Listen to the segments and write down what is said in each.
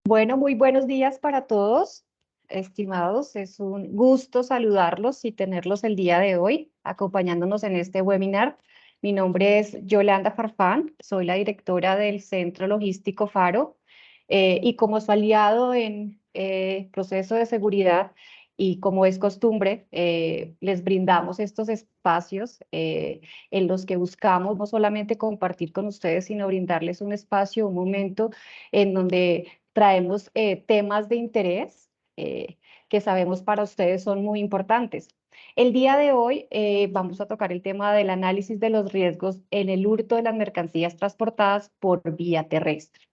Bueno, muy buenos días para todos, estimados. Es un gusto saludarlos y tenerlos el día de hoy acompañándonos en este webinar. Mi nombre es Yolanda Farfán, soy la directora del Centro Logístico Faro y como su aliado en proceso de seguridad y como es costumbre, les brindamos estos espacios en los que buscamos no solamente compartir con ustedes, sino brindarles un espacio, un momento en donde traemos temas de interés que sabemos para ustedes son muy importantes. El día de hoy vamos a tocar el tema del análisis de los riesgos en el hurto de las mercancías transportadas por vía terrestre.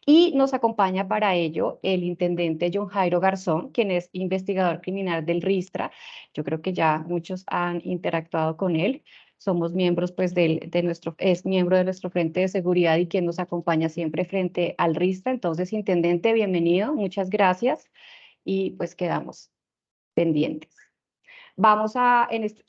Y nos acompaña para ello el intendente John Jairo Garzón, quien es investigador criminal del RISTRA. Yo creo que ya muchos han interactuado con él. Somos miembros, pues, es miembro de nuestro Frente de Seguridad y quien nos acompaña siempre frente al RISTRA. Entonces, intendente, bienvenido, muchas gracias y pues quedamos pendientes.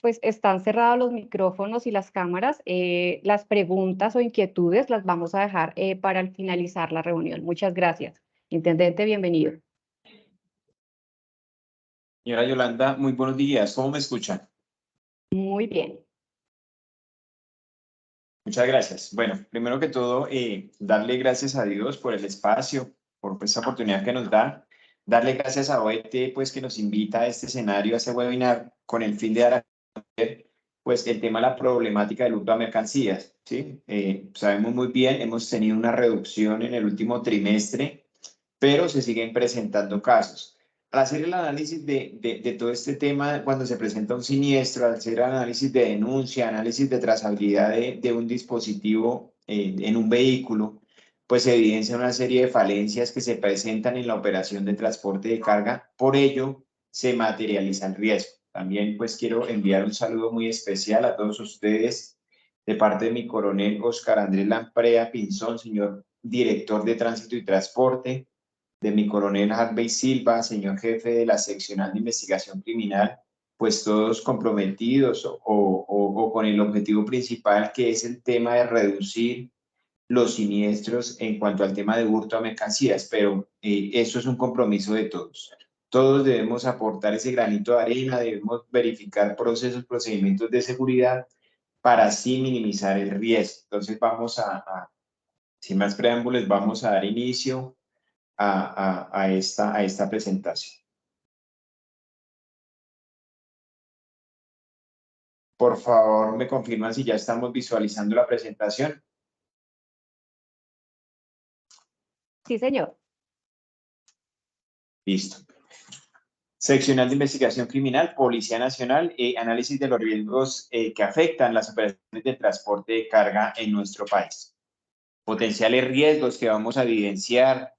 Pues están cerrados los micrófonos y las cámaras. Las preguntas o inquietudes las vamos a dejar para finalizar la reunión. Muchas gracias. Intendente, bienvenido. Señora Yolanda, muy buenos días. ¿Cómo me escuchan? Muy bien. Muchas gracias. Bueno, primero que todo, darle gracias a Dios por el espacio, por esta oportunidad que nos da. Darle gracias a OET, pues, que nos invita a este escenario, a este webinar, con el fin de dar a conocer, pues, el tema de la problemática del hurto a mercancías, ¿sí? Sabemos muy bien, hemos tenido una reducción en el último trimestre, pero se siguen presentando casos. Al hacer el análisis de todo este tema, cuando se presenta un siniestro, al hacer análisis de denuncia, análisis de trazabilidad de un dispositivo en un vehículo, pues se evidencia una serie de falencias que se presentan en la operación de transporte de carga. Por ello, se materializa el riesgo. También, pues, quiero enviar un saludo muy especial a todos ustedes de parte de mi coronel Oscar Andrés Lamprea Pinzón, señor director de Tránsito y Transporte, de mi coronel Harvey Silva, señor jefe de la seccional de investigación criminal, pues todos comprometidos o con el objetivo principal, que es el tema de reducir los siniestros en cuanto al tema de hurto a mercancías, pero eso es un compromiso de todos. Todos debemos aportar ese granito de arena, debemos verificar procesos, procedimientos de seguridad para así minimizar el riesgo. Entonces sin más preámbulos, vamos a dar inicio a esta presentación. Por favor, me confirman si ya estamos visualizando la presentación. Sí, señor. Listo. Seccional de Investigación Criminal, Policía Nacional, análisis de los riesgos que afectan las operaciones de transporte de carga en nuestro país. Potenciales riesgos que vamos a evidenciar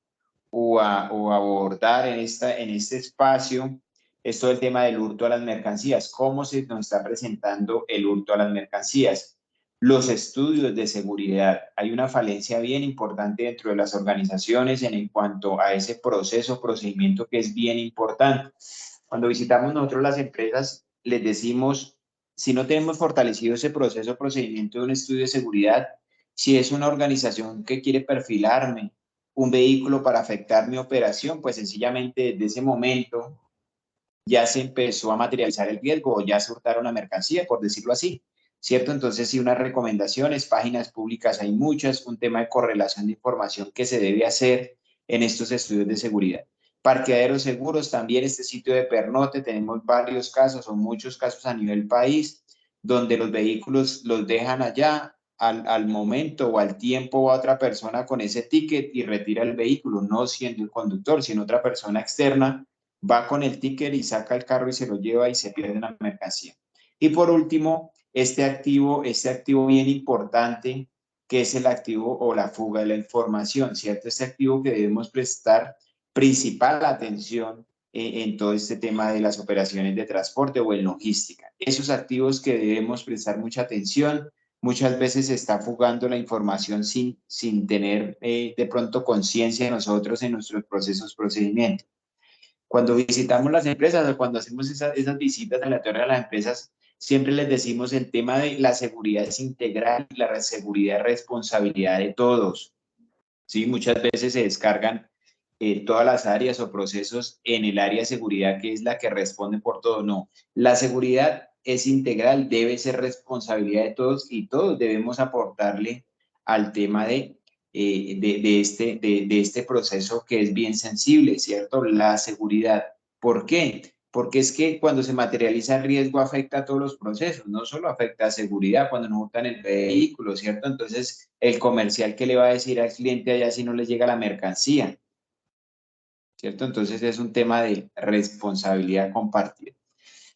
o abordar en este espacio es todo el tema del hurto a las mercancías. ¿Cómo se nos está presentando el hurto a las mercancías? Los estudios de seguridad. Hay una falencia bien importante dentro de las organizaciones en cuanto a ese proceso, procedimiento que es bien importante. Cuando visitamos nosotros las empresas, les decimos, si no tenemos fortalecido ese proceso, procedimiento de un estudio de seguridad, si es una organización que quiere perfilarme un vehículo para afectar mi operación, pues sencillamente desde ese momento ya se empezó a materializar el riesgo o ya se hurtaron la mercancía, por decirlo así, ¿cierto? Entonces, sí, unas recomendaciones, páginas públicas hay muchas, un tema de correlación de información que se debe hacer en estos estudios de seguridad. Parqueaderos seguros, también este sitio de pernote, tenemos varios casos o muchos casos a nivel país, donde los vehículos los dejan allá, al momento o al tiempo va otra persona con ese ticket y retira el vehículo, no siendo el conductor, sino otra persona externa, va con el ticket y saca el carro y se lo lleva y se pierde la mercancía. Y por último, este activo bien importante, que es el activo o la fuga de la información, ¿cierto? Este activo que debemos prestar principal atención en todo este tema de las operaciones de transporte o en logística. Esos activos que debemos prestar mucha atención, muchas veces se está fugando la información sin tener de pronto conciencia de nosotros en nuestros procesos, procedimientos. Cuando visitamos las empresas o cuando hacemos esas visitas aleatorias a las empresas, siempre les decimos el tema de la seguridad es integral y la seguridad es responsabilidad de todos. ¿Sí? Muchas veces se descargan todas las áreas o procesos en el área de seguridad, que es la que responde por todo. No, la seguridad es integral, debe ser responsabilidad de todos y todos debemos aportarle al tema de este proceso que es bien sensible, ¿cierto? La seguridad. ¿Por qué? Porque es que cuando se materializa el riesgo afecta a todos los procesos, no solo afecta a seguridad cuando nos hurtan el vehículo, ¿cierto? Entonces, el comercial, ¿qué le va a decir al cliente allá si no le llega la mercancía? ¿Cierto? Entonces, es un tema de responsabilidad compartida.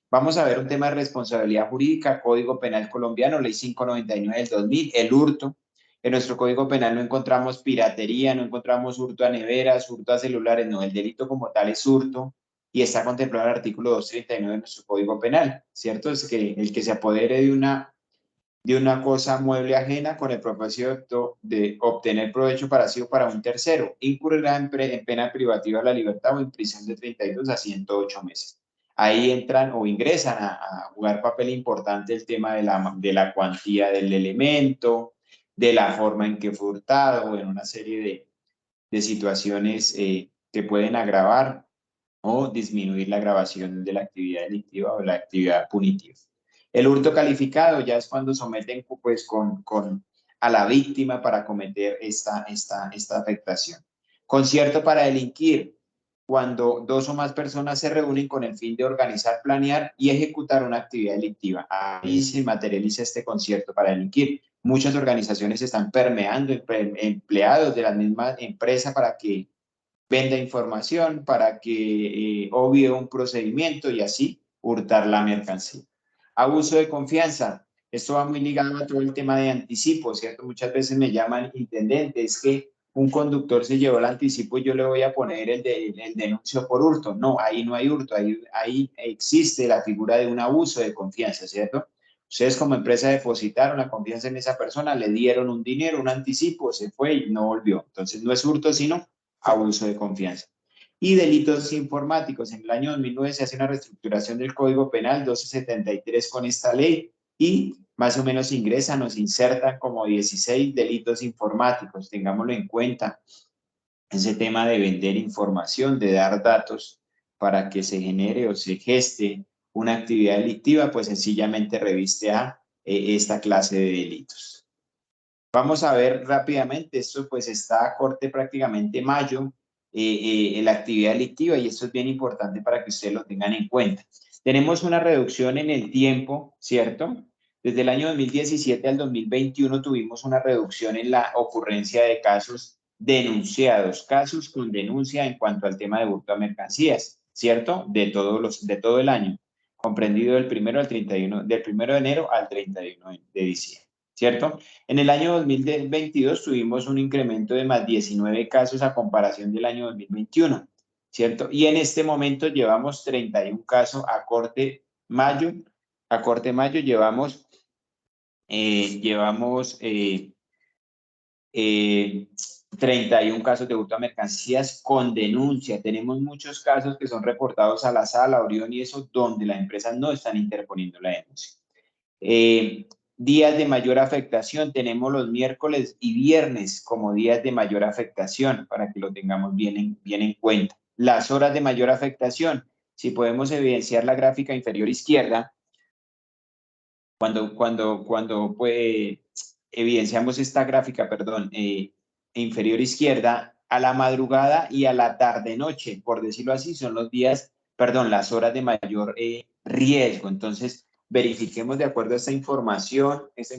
Vamos a ver un tema de responsabilidad jurídica, Código Penal colombiano, Ley 599 del 2000, el hurto. En nuestro Código Penal no encontramos piratería, no encontramos hurto a neveras, hurto a celulares, no, el delito como tal es hurto y está contemplado en el artículo 239 de nuestro Código Penal, ¿cierto? Es que el que se apodere de una cosa mueble ajena con el propósito de obtener provecho para sí o para un tercero, incurrirá en pena privativa de la libertad o en prisión de 32 a 108 meses. Ahí entran o ingresan a jugar papel importante el tema de la cuantía del elemento, de la forma en que fue hurtado, en una serie de situaciones que pueden agravar o disminuir la agravación de la actividad delictiva o la actividad punitiva. El hurto calificado ya es cuando someten pues, a la víctima para cometer esta afectación. Concierto para delinquir, cuando dos o más personas se reúnen con el fin de organizar, planear y ejecutar una actividad delictiva. Ahí se materializa este concierto para delinquir. Muchas organizaciones están permeando empleados de la misma empresa para que venda información, para que obvie un procedimiento y así hurtar la mercancía. Abuso de confianza. Esto va muy ligado a todo el tema de anticipo, ¿cierto? Muchas veces me llaman intendente, es que un conductor se llevó el anticipo y yo le voy a poner el denuncio por hurto. No, ahí no hay hurto, ahí existe la figura de un abuso de confianza, ¿cierto? Ustedes como empresa depositaron la confianza en esa persona, le dieron un dinero, un anticipo, se fue y no volvió. Entonces no es hurto, sino abuso de confianza. Y delitos informáticos. En el año 2009 se hace una reestructuración del Código Penal 1273 con esta ley y más o menos ingresan, nos insertan como 16 delitos informáticos. Tengámoslo en cuenta. Ese tema de vender información, de dar datos para que se genere o se geste una actividad delictiva, pues sencillamente reviste a esta clase de delitos. Vamos a ver rápidamente, esto pues está a corte prácticamente mayo, la actividad delictiva, y esto es bien importante para que ustedes lo tengan en cuenta. Tenemos una reducción en el tiempo, ¿cierto? Desde el año 2017 al 2021 tuvimos una reducción en la ocurrencia de casos denunciados, casos con denuncia en cuanto al tema de hurto a mercancías, ¿cierto? De todo el año, comprendido del 1 de enero al 31 de diciembre, ¿cierto? En el año 2022 tuvimos un incremento de más 19 casos a comparación del año 2021, ¿cierto? Y en este momento llevamos 31 casos a corte mayo. A corte mayo llevamos 31 casos de hurto a mercancías con denuncia. Tenemos muchos casos que son reportados a la sala, Orión y eso, donde las empresas no están interponiendo la denuncia. Días de mayor afectación, tenemos los miércoles y viernes como días de mayor afectación, para que lo tengamos bien en cuenta. Las horas de mayor afectación, si podemos evidenciar la gráfica inferior izquierda, cuando pues, evidenciamos esta gráfica, perdón, inferior izquierda, a la madrugada y a la tarde-noche, por decirlo así, son los días, perdón, las horas de mayor riesgo. Entonces, verifiquemos de acuerdo a esta información es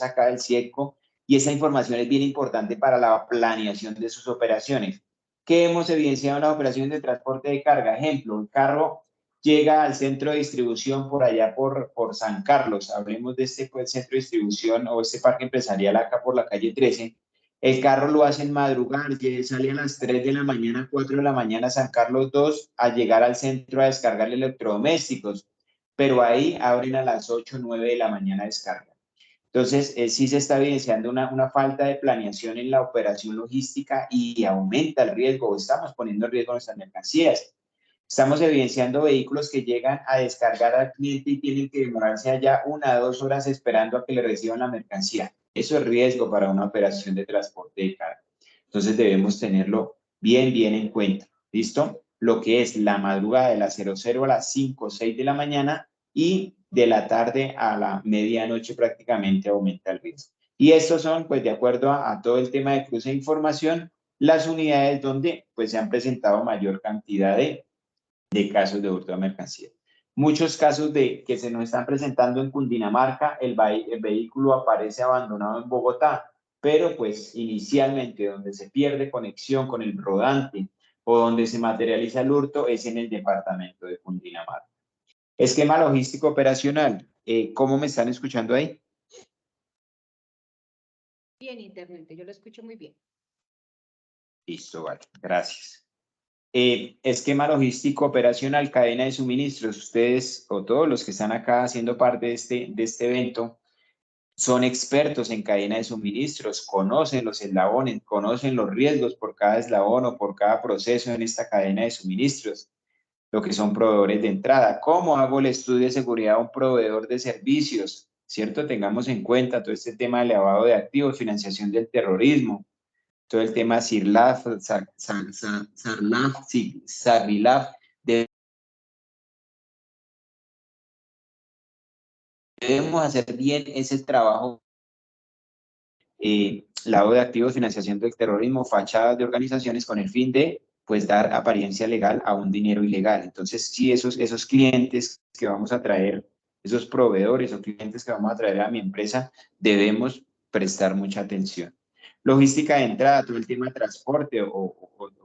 acá del CIECO, y esa información es bien importante para la planeación de sus operaciones. ¿Qué hemos evidenciado en las operaciones de transporte de carga? Ejemplo, el carro llega al centro de distribución por allá por San Carlos, hablemos de este pues, centro de distribución o este parque empresarial acá por la calle 13, el carro lo hacen madrugar, sale a las 3 de la mañana, 4 de la mañana San Carlos 2 a llegar al centro a descargar electrodomésticos, pero ahí abren a las 8 9 de la mañana a descargar. Entonces, sí se está evidenciando una falta de planeación en la operación logística y aumenta el riesgo, estamos poniendo en riesgo nuestras mercancías. Estamos evidenciando vehículos que llegan a descargar al cliente y tienen que demorarse allá 1 a 2 horas esperando a que le reciban la mercancía. Eso es riesgo para una operación de transporte de carga. Entonces debemos tenerlo bien en cuenta. ¿Listo? Lo que es la madrugada de las 00 a las 5 o 6 de la mañana y de la tarde a la medianoche prácticamente aumenta el riesgo. Y estos son, pues, de acuerdo a todo el tema de cruce de información, las unidades donde, pues, se han presentado mayor cantidad de casos de hurto de mercancía. Muchos casos que se nos están presentando en Cundinamarca, el vehículo aparece abandonado en Bogotá, pero pues inicialmente donde se pierde conexión con el rodante o donde se materializa el hurto es en el departamento de Cundinamarca. Esquema logístico operacional. ¿Cómo me están escuchando ahí? Bien, intendente, yo lo escucho muy bien. Listo, vale, gracias. Esquema logístico operacional, cadena de suministros. Ustedes o todos los que están acá haciendo parte de este evento son expertos en cadena de suministros, conocen los eslabones, conocen los riesgos por cada eslabón o por cada proceso en esta cadena de suministros, lo que son proveedores de entrada. ¿Cómo hago el estudio de seguridad a un proveedor de servicios? ¿Cierto? Tengamos en cuenta todo este tema de lavado de activos, financiación del terrorismo, todo el tema SIRLAF, SARILAF, debemos hacer bien ese trabajo, lavado de activos, financiación del terrorismo, fachadas de organizaciones con el fin de, pues, dar apariencia legal a un dinero ilegal. Entonces, sí, esos clientes que vamos a traer, esos proveedores o clientes que vamos a traer a mi empresa, debemos prestar mucha atención. Logística de entrada, todo el tema de transporte o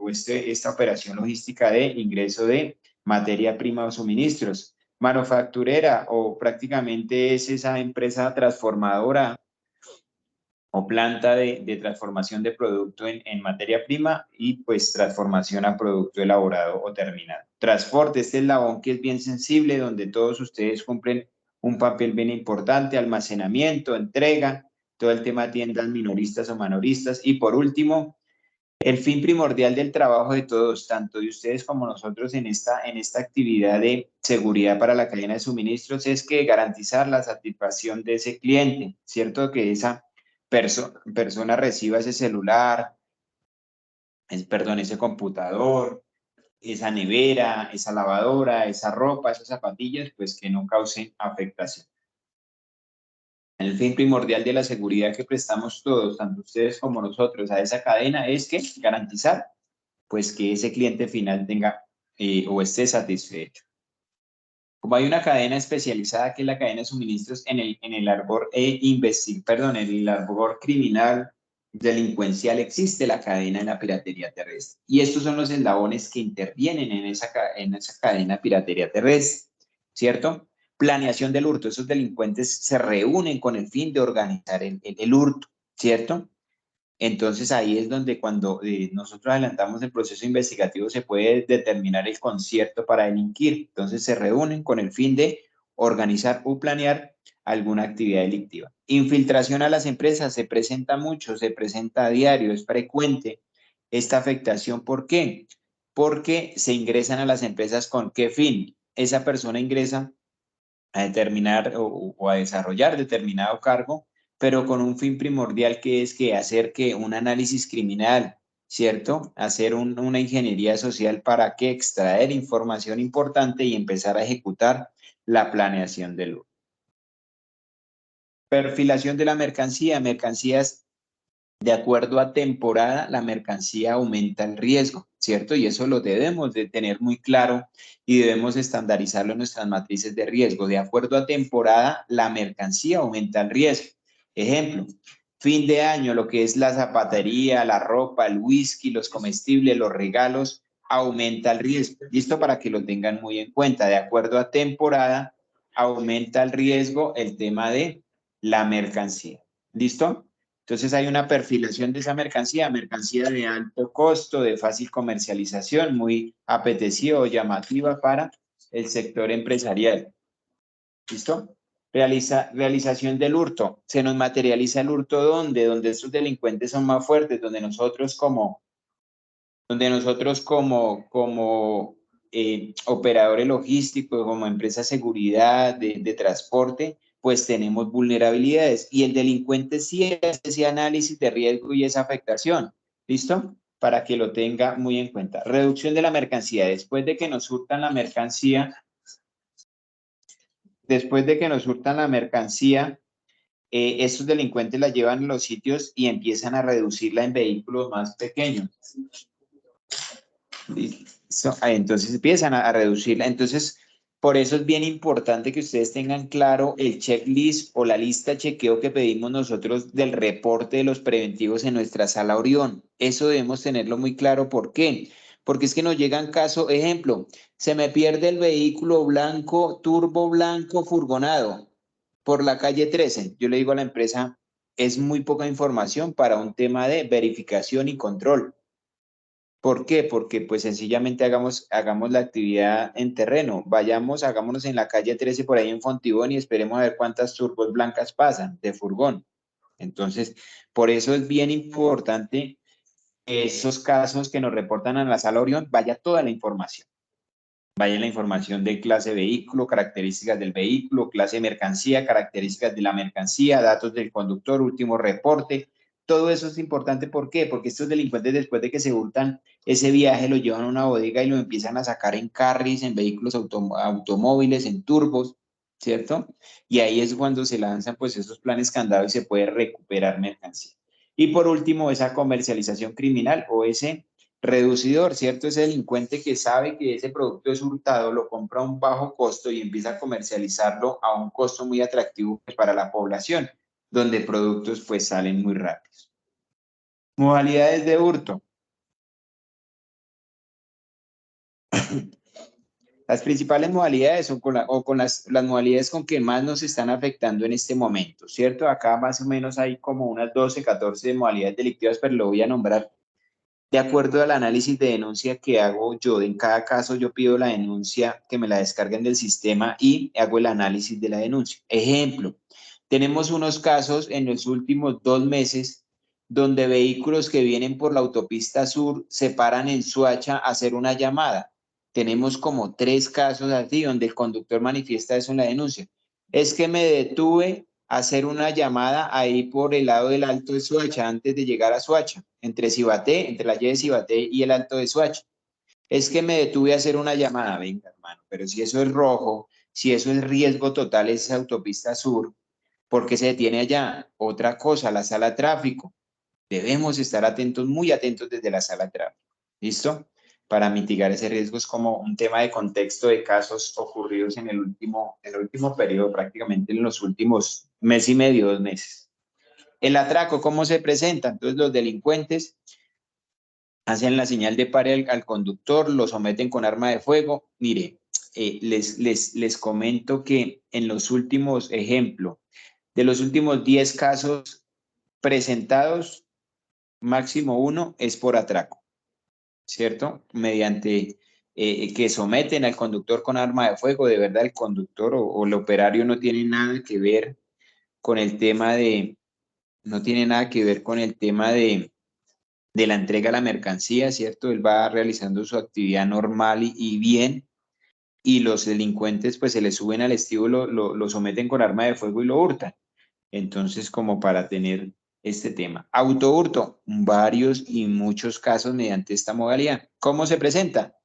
esta operación logística de ingreso de materia prima o suministros. Manufacturera o prácticamente es esa empresa transformadora o planta de transformación de producto en materia prima y pues transformación a producto elaborado o terminado. Transporte, este eslabón que es bien sensible, donde todos ustedes cumplen un papel bien importante, almacenamiento, entrega, todo el tema de tiendas minoristas o manoristas y por último, el fin primordial del trabajo de todos, tanto de ustedes como nosotros en esta actividad de seguridad para la cadena de suministros, es que garantizar la satisfacción de ese cliente, ¿cierto? Que esa persona reciba ese celular, ese computador, esa nevera, esa lavadora, esa ropa, esas zapatillas, pues que no causen afectación. El fin primordial de la seguridad que prestamos todos, tanto ustedes como nosotros, a esa cadena es que garantizar pues que ese cliente final tenga o esté satisfecho. Como hay una cadena especializada que es la cadena de suministros en el árbol en el árbol criminal delincuencial existe la cadena de la piratería terrestre. Y estos son los eslabones que intervienen en esa cadena de piratería terrestre, ¿cierto? Planeación del hurto. Esos delincuentes se reúnen con el fin de organizar el hurto, ¿cierto? Entonces ahí es donde cuando nosotros adelantamos el proceso investigativo se puede determinar el concierto para delinquir. Entonces se reúnen con el fin de organizar o planear alguna actividad delictiva. Infiltración a las empresas se presenta mucho, se presenta a diario, es frecuente esta afectación. ¿Por qué? Porque se ingresan a las empresas ¿con qué fin? Esa persona ingresa a determinar o a desarrollar determinado cargo, pero con un fin primordial que es que hacer que un análisis criminal, ¿cierto? Hacer una ingeniería social para que extraer información importante y empezar a ejecutar la planeación del hurto. Perfilación de la mercancía, mercancías de acuerdo a temporada, la mercancía aumenta el riesgo, ¿cierto? Y eso lo debemos de tener muy claro y debemos estandarizarlo en nuestras matrices de riesgo. De acuerdo a temporada, la mercancía aumenta el riesgo. Ejemplo, fin de año, lo que es la zapatería, la ropa, el whisky, los comestibles, los regalos, aumenta el riesgo. Listo para que lo tengan muy en cuenta. De acuerdo a temporada, aumenta el riesgo el tema de la mercancía. ¿Listo? Entonces hay una perfilación de esa mercancía de alto costo, de fácil comercialización, muy apetecida o llamativa para el sector empresarial. ¿Listo? Realización del hurto. Se nos materializa el hurto ¿dónde? Donde estos delincuentes son más fuertes, donde nosotros como operadores logísticos, como empresa de seguridad, de transporte, pues tenemos vulnerabilidades y el delincuente sí hace ese análisis de riesgo y esa afectación. ¿Listo? para que lo tenga muy en cuenta. Reducción de la mercancía. Después de que nos hurtan la mercancía, estos delincuentes la llevan a los sitios y empiezan a reducirla en vehículos más pequeños. Entonces empiezan a reducirla. Entonces, por eso es bien importante que ustedes tengan claro el checklist o la lista de chequeo que pedimos nosotros del reporte de los preventivos en nuestra sala Orión. Eso debemos tenerlo muy claro. ¿Por qué? Porque es que nos llegan casos, ejemplo, se me pierde el vehículo blanco, turbo blanco furgonado por la calle 13. Yo le digo a la empresa, es muy poca información para un tema de verificación y control. ¿Por qué? Porque pues sencillamente hagamos la actividad en terreno. Vayamos, hagámonos en la calle 13 por ahí en Fontibón y esperemos a ver cuántas turbos blancas pasan de furgón. Entonces, por eso es bien importante que esos casos que nos reportan a la sala Orión vaya toda la información. Vaya la información de clase vehículo, características del vehículo, clase mercancía, características de la mercancía, datos del conductor, último reporte. Todo eso es importante. ¿Por qué? Porque estos delincuentes, después de que se hurtan ese viaje, lo llevan a una bodega y lo empiezan a sacar en carris, en vehículos automóviles, en turbos, ¿cierto? Y ahí es cuando se lanzan pues esos planes candados y se puede recuperar mercancía. Y por último, esa comercialización criminal o ese reducidor, ¿cierto? Ese delincuente que sabe que ese producto es hurtado, lo compra a un bajo costo y empieza a comercializarlo a un costo muy atractivo para la población, donde productos pues salen muy rápidos. Modalidades de hurto. Las principales modalidades son con las modalidades con que más nos están afectando en este momento, ¿cierto? Acá más o menos hay como unas 12, 14 modalidades delictivas, pero lo voy a nombrar de acuerdo al análisis de denuncia que hago yo. En cada caso yo pido la denuncia, que me la descarguen del sistema y hago el análisis de la denuncia. Ejemplo, tenemos unos casos en los últimos 2 meses donde vehículos que vienen por la autopista sur se paran en Soacha a hacer una llamada. Tenemos como 3 casos así donde el conductor manifiesta eso en la denuncia. Es que me detuve a hacer una llamada ahí por el lado del Alto de Soacha antes de llegar a Soacha, entre Cibaté, entre la Y de Cibaté y el Alto de Soacha. Es que me detuve a hacer una llamada, venga hermano, pero si eso es rojo, si eso es riesgo total, esa autopista sur, ¿por qué se detiene allá? Otra cosa, la sala de tráfico. Debemos estar atentos, muy atentos desde la sala de tráfico. ¿Listo? Para mitigar ese riesgo es como un tema de contexto de casos ocurridos en el último periodo, prácticamente en los últimos mes y medio, 2 meses. El atraco, ¿cómo se presenta? Entonces los delincuentes hacen la señal de pare al conductor, lo someten con arma de fuego. Mire, les comento que en los últimos ejemplos, de los últimos 10 casos presentados, máximo 1 es por atraco, ¿cierto? Mediante que someten al conductor con arma de fuego. De verdad el conductor o el operario no tiene nada que ver con el tema de, no tiene nada que ver con el tema de la entrega de la mercancía, ¿cierto? Él va realizando su actividad normal y bien, y los delincuentes pues se le suben al estribo, lo someten con arma de fuego y lo hurtan. Entonces, como para tener este tema. Autohurto, varios y muchos casos mediante esta modalidad. ¿Cómo se presenta?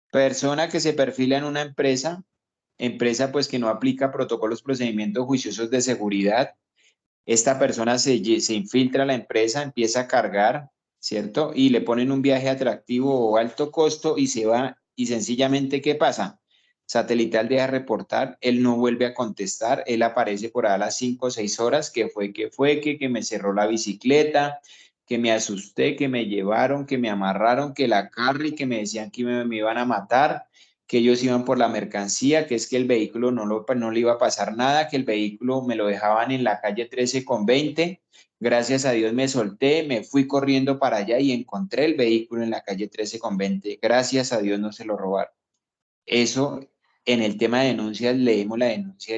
Persona que se perfila en una empresa pues que no aplica protocolos, procedimientos juiciosos de seguridad. Esta persona se infiltra a la empresa, empieza a cargar, ¿cierto? Y le ponen un viaje atractivo o alto costo y se va y sencillamente, ¿qué pasa? Satelital deja reportar, él no vuelve a contestar, él aparece por ahí a las 5 o 6 horas, que me cerró la bicicleta, que me asusté, que me llevaron, que me amarraron, que la carry, que me decían que me iban a matar, que ellos iban por la mercancía, que es que el vehículo no le iba a pasar nada, que el vehículo me lo dejaban en la calle 13 con 20. Gracias a Dios me solté, me fui corriendo para allá y encontré el vehículo en la calle 13 con 20. Gracias a Dios no se lo robaron. Eso en el tema de denuncias, leemos la denuncia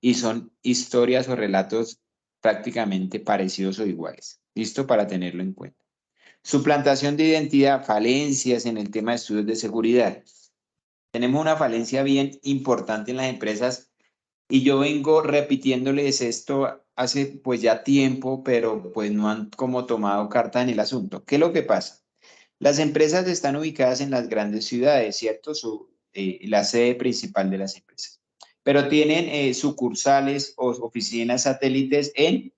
y son historias o relatos prácticamente parecidos o iguales. Listo para tenerlo en cuenta. Suplantación de identidad, falencias en el tema de estudios de seguridad. Tenemos una falencia bien importante en las empresas y yo vengo repitiéndoles esto hace pues ya tiempo, pero pues no han como tomado carta en el asunto. ¿Qué es lo que pasa? Las empresas están ubicadas en las grandes ciudades, ¿cierto? La sede principal de las empresas. Pero tienen sucursales o oficinas satélites en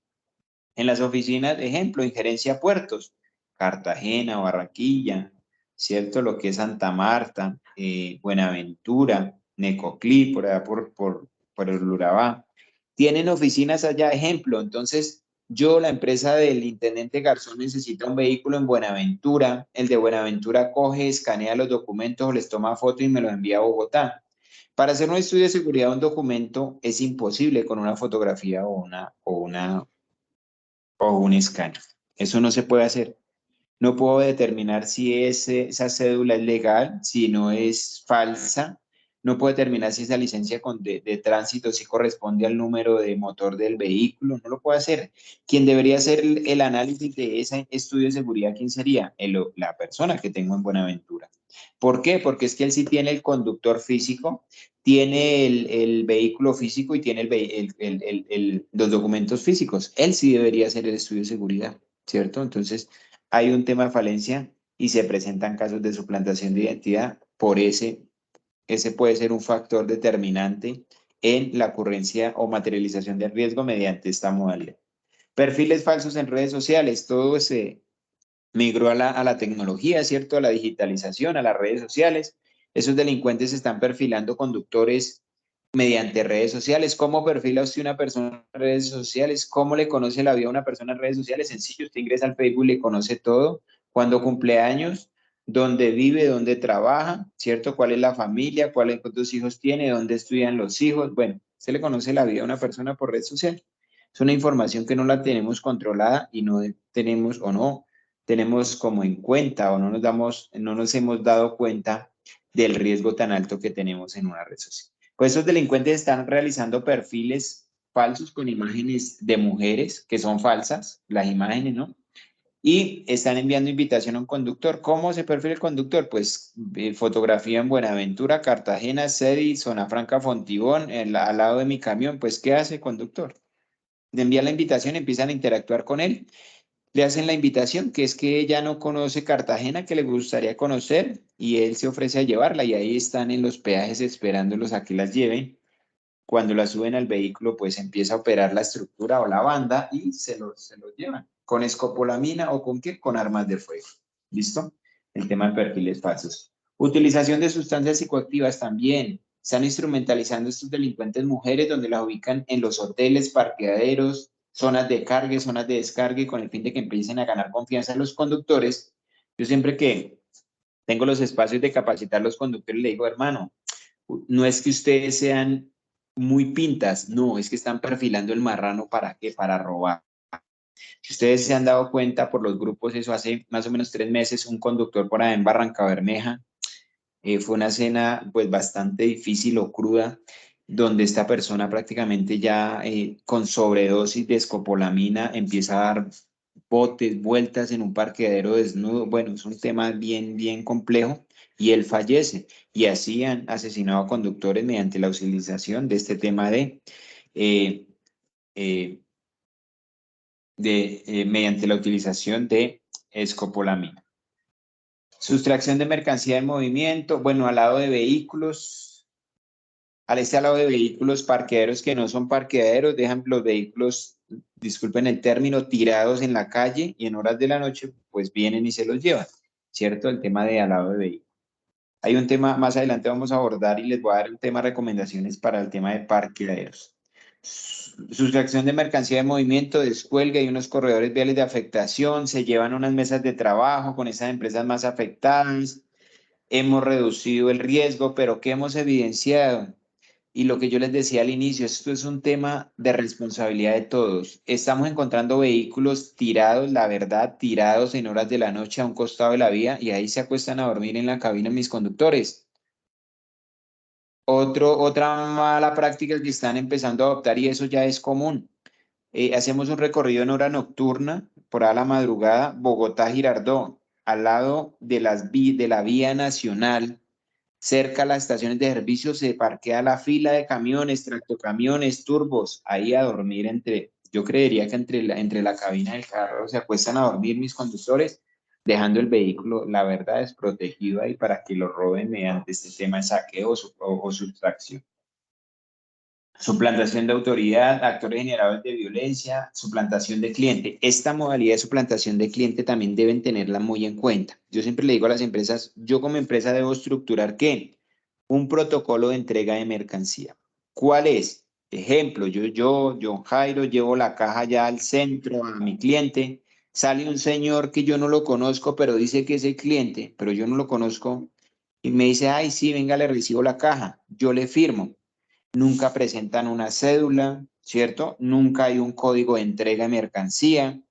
las oficinas, ejemplo, en gerencia a puertos, Cartagena, Barranquilla, ¿cierto? Lo que es Santa Marta, Buenaventura, Necoclí, por allá por el Urabá. Tienen oficinas allá, ejemplo, entonces yo, la empresa del intendente Garzón, necesita un vehículo en Buenaventura, el de Buenaventura coge, escanea los documentos, les toma foto y me los envía a Bogotá. Para hacer un estudio de seguridad de un documento es imposible con una fotografía o un escáner. Eso no se puede hacer. No puedo determinar si esa cédula es legal, si no es falsa. No puedo determinar si esa licencia de tránsito sí corresponde al número de motor del vehículo. No lo puedo hacer. Quien debería hacer el análisis de ese estudio de seguridad, ¿quién sería? La persona que tengo en Buenaventura. ¿Por qué? Porque es que él sí tiene el conductor físico, tiene el vehículo físico y tiene los documentos físicos. Él sí debería hacer el estudio de seguridad, ¿cierto? Entonces, hay un tema de falencia y se presentan casos de suplantación de identidad. Ese puede ser un factor determinante en la ocurrencia o materialización del riesgo mediante esta modalidad. Perfiles falsos en redes sociales, todo se migró a la tecnología, ¿cierto? A la digitalización, a las redes sociales. Esos delincuentes están perfilando conductores mediante redes sociales. ¿Cómo perfila usted una persona en redes sociales? ¿Cómo le conoce la vida a una persona en redes sociales? Sencillo, usted ingresa al Facebook y le conoce todo. Cuándo cumple años, dónde vive, dónde trabaja, ¿cierto? ¿Cuál es la familia? ¿Cuántos hijos tiene? ¿Dónde estudian los hijos? Bueno, se le conoce la vida a una persona por red social. Es una información que no la tenemos controlada y no tenemos o no tenemos como en cuenta o no nos hemos dado cuenta del riesgo tan alto que tenemos en una red social. Pues esos delincuentes están realizando perfiles falsos con imágenes de mujeres que son falsas, las imágenes, ¿no? Y están enviando invitación a un conductor. ¿Cómo se perfila el conductor? Pues fotografía en Buenaventura, Cartagena, Sedi, Zona Franca, Fontibón, al lado de mi camión. Pues, ¿qué hace el conductor? Le envía la invitación, empiezan a interactuar con él, le hacen la invitación, que es que ella no conoce Cartagena, que le gustaría conocer, y él se ofrece a llevarla, y ahí están en los peajes esperándolos a que las lleven. Cuando la suben al vehículo, pues empieza a operar la estructura o la banda y se los llevan. ¿Con escopolamina o con qué? Con armas de fuego. ¿Listo? El tema de perfiles falsos. Utilización de sustancias psicoactivas también. Están instrumentalizando estos delincuentes mujeres donde las ubican en los hoteles, parqueaderos, zonas de cargue, zonas de descargue, con el fin de que empiecen a ganar confianza en los conductores. Yo siempre que tengo los espacios de capacitar a los conductores, le digo, hermano, no es que ustedes sean muy pintas, no, es que están perfilando el marrano ¿para qué? Para robar. Si ustedes se han dado cuenta por los grupos, eso hace más o menos 3 meses, un conductor por allá en Barranca Bermeja, fue una escena pues bastante difícil o cruda, donde esta persona prácticamente ya con sobredosis de escopolamina empieza a dar botes, vueltas en un parqueadero desnudo. Bueno, es un tema bien, bien complejo y él fallece. Y así han asesinado a conductores mediante la utilización de este tema eh, eh, mediante la utilización de escopolamina. Sustracción de mercancía en movimiento, bueno, al lado de vehículos, al lado de vehículos parqueaderos que no son parqueaderos, dejan los vehículos, disculpen el término, tirados en la calle y en horas de la noche, pues vienen y se los llevan, ¿cierto? El tema de al lado de vehículos. Hay un tema, más adelante vamos a abordar y les voy a dar un tema de recomendaciones para el tema de parqueaderos. Sustracción de mercancía de movimiento, descuelga y unos corredores viales de afectación, se llevan unas mesas de trabajo con esas empresas más afectadas, hemos reducido el riesgo, pero ¿qué hemos evidenciado? Y lo que yo les decía al inicio, esto es un tema de responsabilidad de todos. Estamos encontrando vehículos tirados, la verdad, tirados en horas de la noche a un costado de la vía y ahí se acuestan a dormir en la cabina mis conductores. Otra mala práctica que están empezando a adoptar y eso ya es común. Hacemos un recorrido en hora nocturna, por a la madrugada, Bogotá-Girardot, al lado de la vía nacional, cerca a las estaciones de servicio, se parquea la fila de camiones, tractocamiones, turbos, ahí a dormir yo creería que entre la cabina del carro se acuestan a dormir mis conductores dejando el vehículo, la verdad, desprotegido ahí para que lo roben mediante este tema de saqueo o sustracción. Suplantación de autoridad, actores generadores de violencia, suplantación de cliente. Esta modalidad de suplantación de cliente también deben tenerla muy en cuenta. Yo siempre le digo a las empresas, yo como empresa debo estructurar ¿qué? Un protocolo de entrega de mercancía. ¿Cuál es? Ejemplo, John Jairo, llevo la caja ya al centro a mi cliente, sale un señor que yo no lo conozco, pero dice que es el cliente, pero yo no lo conozco, y me dice, ay, sí, venga, le recibo la caja, yo le firmo. Nunca presentan una cédula, ¿cierto? Nunca hay un código de entrega de mercancía,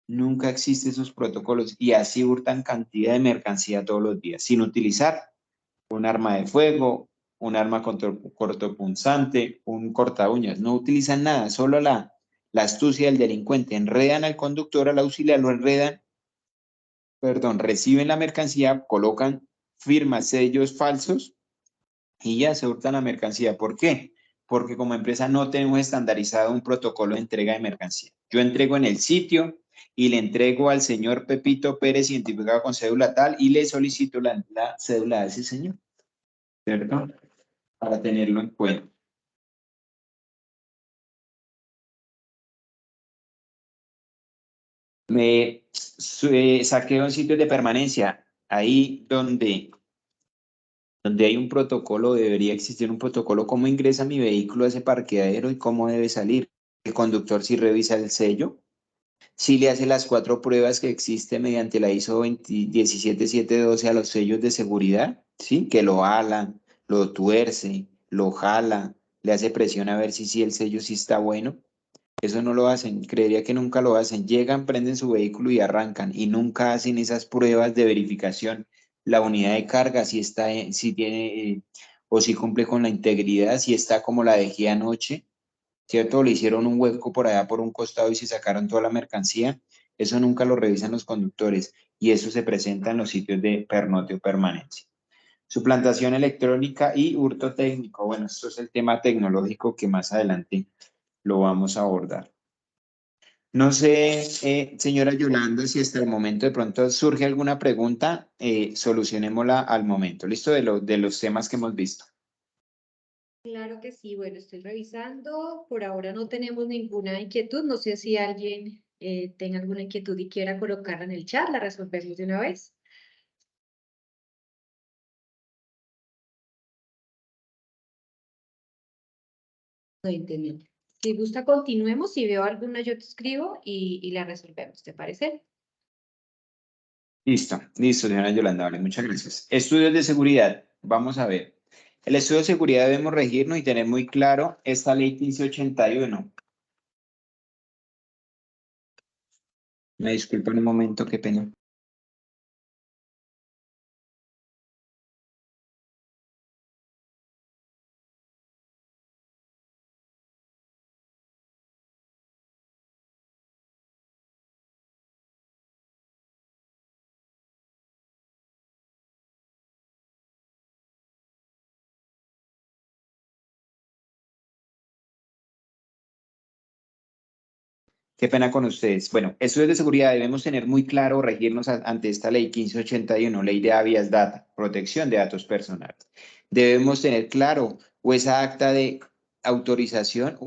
nunca existen esos protocolos y así hurtan cantidad de mercancía todos los días, sin utilizar un arma de fuego, un arma cortopunzante, un corta uñas, no utilizan nada, solo la astucia del delincuente, enredan al conductor, al auxiliar, lo enredan, perdón, reciben la mercancía, colocan firmas, sellos falsos y ya se hurtan la mercancía. ¿Por qué? Porque como empresa no tenemos estandarizado un protocolo de entrega de mercancía. Yo entrego en el sitio y le entrego al señor Pepito Pérez identificado con cédula tal y le solicito la cédula a ese señor, ¿cierto? Para tenerlo en cuenta. Saqueo en sitios de permanencia, ahí donde hay un protocolo, debería existir un protocolo, cómo ingresa mi vehículo a ese parqueadero y cómo debe salir. El conductor sí revisa el sello, sí le hace las 4 pruebas que existe mediante la ISO 17712 a los sellos de seguridad, ¿sí? Que lo ala, lo tuerce, lo jala, le hace presión a ver si el sello sí está bueno. Eso no lo hacen, creería que nunca lo hacen. Llegan, prenden su vehículo y arrancan y nunca hacen esas pruebas de verificación. La unidad de carga, si está, si tiene o si cumple con la integridad, si está como la dejé anoche, ¿cierto? Le hicieron un hueco por allá por un costado y se sacaron toda la mercancía. Eso nunca lo revisan los conductores y eso se presenta en los sitios de pernote o permanencia. Suplantación electrónica y hurto técnico. Bueno, esto es el tema tecnológico que más adelante lo vamos a abordar. No sé, señora Yolanda, si hasta el momento de pronto surge alguna pregunta, solucionémosla al momento. ¿Listo? De los temas que hemos visto. Claro que sí, bueno, estoy revisando. Por ahora no tenemos ninguna inquietud. No sé si alguien tenga alguna inquietud y quiera colocarla en el chat, la resolvemos de una vez. No entendí. Si gusta, continuemos. Si veo alguna, yo te escribo y la resolvemos. ¿Te parece? Listo, señora Yolanda, vale, muchas gracias. Estudios de seguridad, vamos a ver. El estudio de seguridad debemos regirnos y tener muy claro esta ley 1581. Me disculpan un momento, qué pena. Qué pena con ustedes. Bueno, estudios de seguridad debemos tener muy claro, regirnos ante esta ley 1581, ley de habeas data, protección de datos personales. Debemos tener claro o esa acta de autorización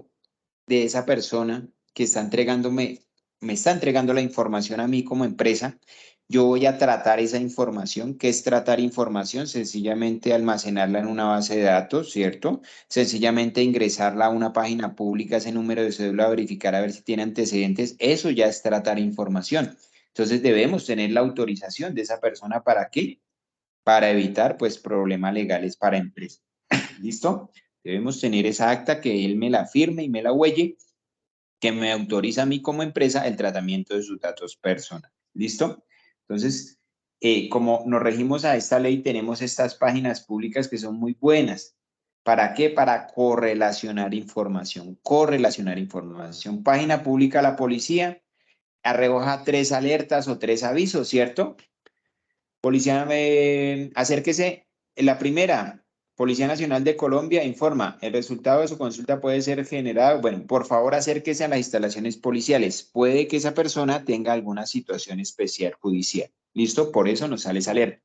de esa persona que está entregándome, me está entregando la información a mí como empresa. Yo voy a tratar esa información. ¿Qué es tratar información? Sencillamente almacenarla en una base de datos, ¿cierto? Sencillamente ingresarla a una página pública, ese número de cédula, verificar a ver si tiene antecedentes. Eso ya es tratar información. Entonces debemos tener la autorización de esa persona. ¿Para qué? Para evitar pues problemas legales para empresas. ¿Listo? Debemos tener esa acta que él me la firme y me la huelle que me autoriza a mí como empresa el tratamiento de sus datos personales. ¿Listo? Entonces, como nos regimos a esta ley, tenemos estas páginas públicas que son muy buenas. ¿Para qué? Para correlacionar información. Correlacionar información. Página pública la policía arroja 3 alertas o 3 avisos, ¿cierto? Policía, acérquese. La primera, Policía Nacional de Colombia informa, el resultado de su consulta puede ser generado. Bueno, por favor, acérquese a las instalaciones policiales. Puede que esa persona tenga alguna situación especial judicial. ¿Listo? Por eso nos sale esa alerta.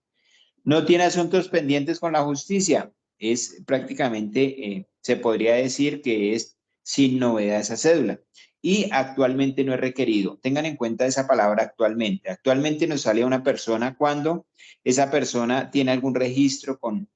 No tiene asuntos pendientes con la justicia. Es prácticamente, se podría decir que es sin novedad esa cédula. Y actualmente no es requerido. Tengan en cuenta esa palabra actualmente. Actualmente nos sale una persona cuando esa persona tiene algún registro con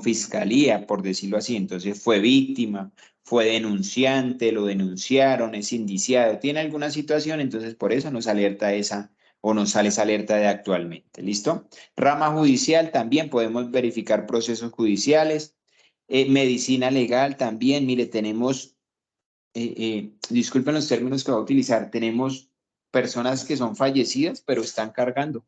fiscalía, por decirlo así. Entonces fue víctima, fue denunciante, lo denunciaron, es indiciado, tiene alguna situación, entonces por eso nos alerta esa o nos sale esa alerta de actualmente. ¿Listo? Rama judicial, también podemos verificar procesos judiciales. Medicina legal también, mire, tenemos, disculpen los términos que voy a utilizar, tenemos personas que son fallecidas, pero están cargando.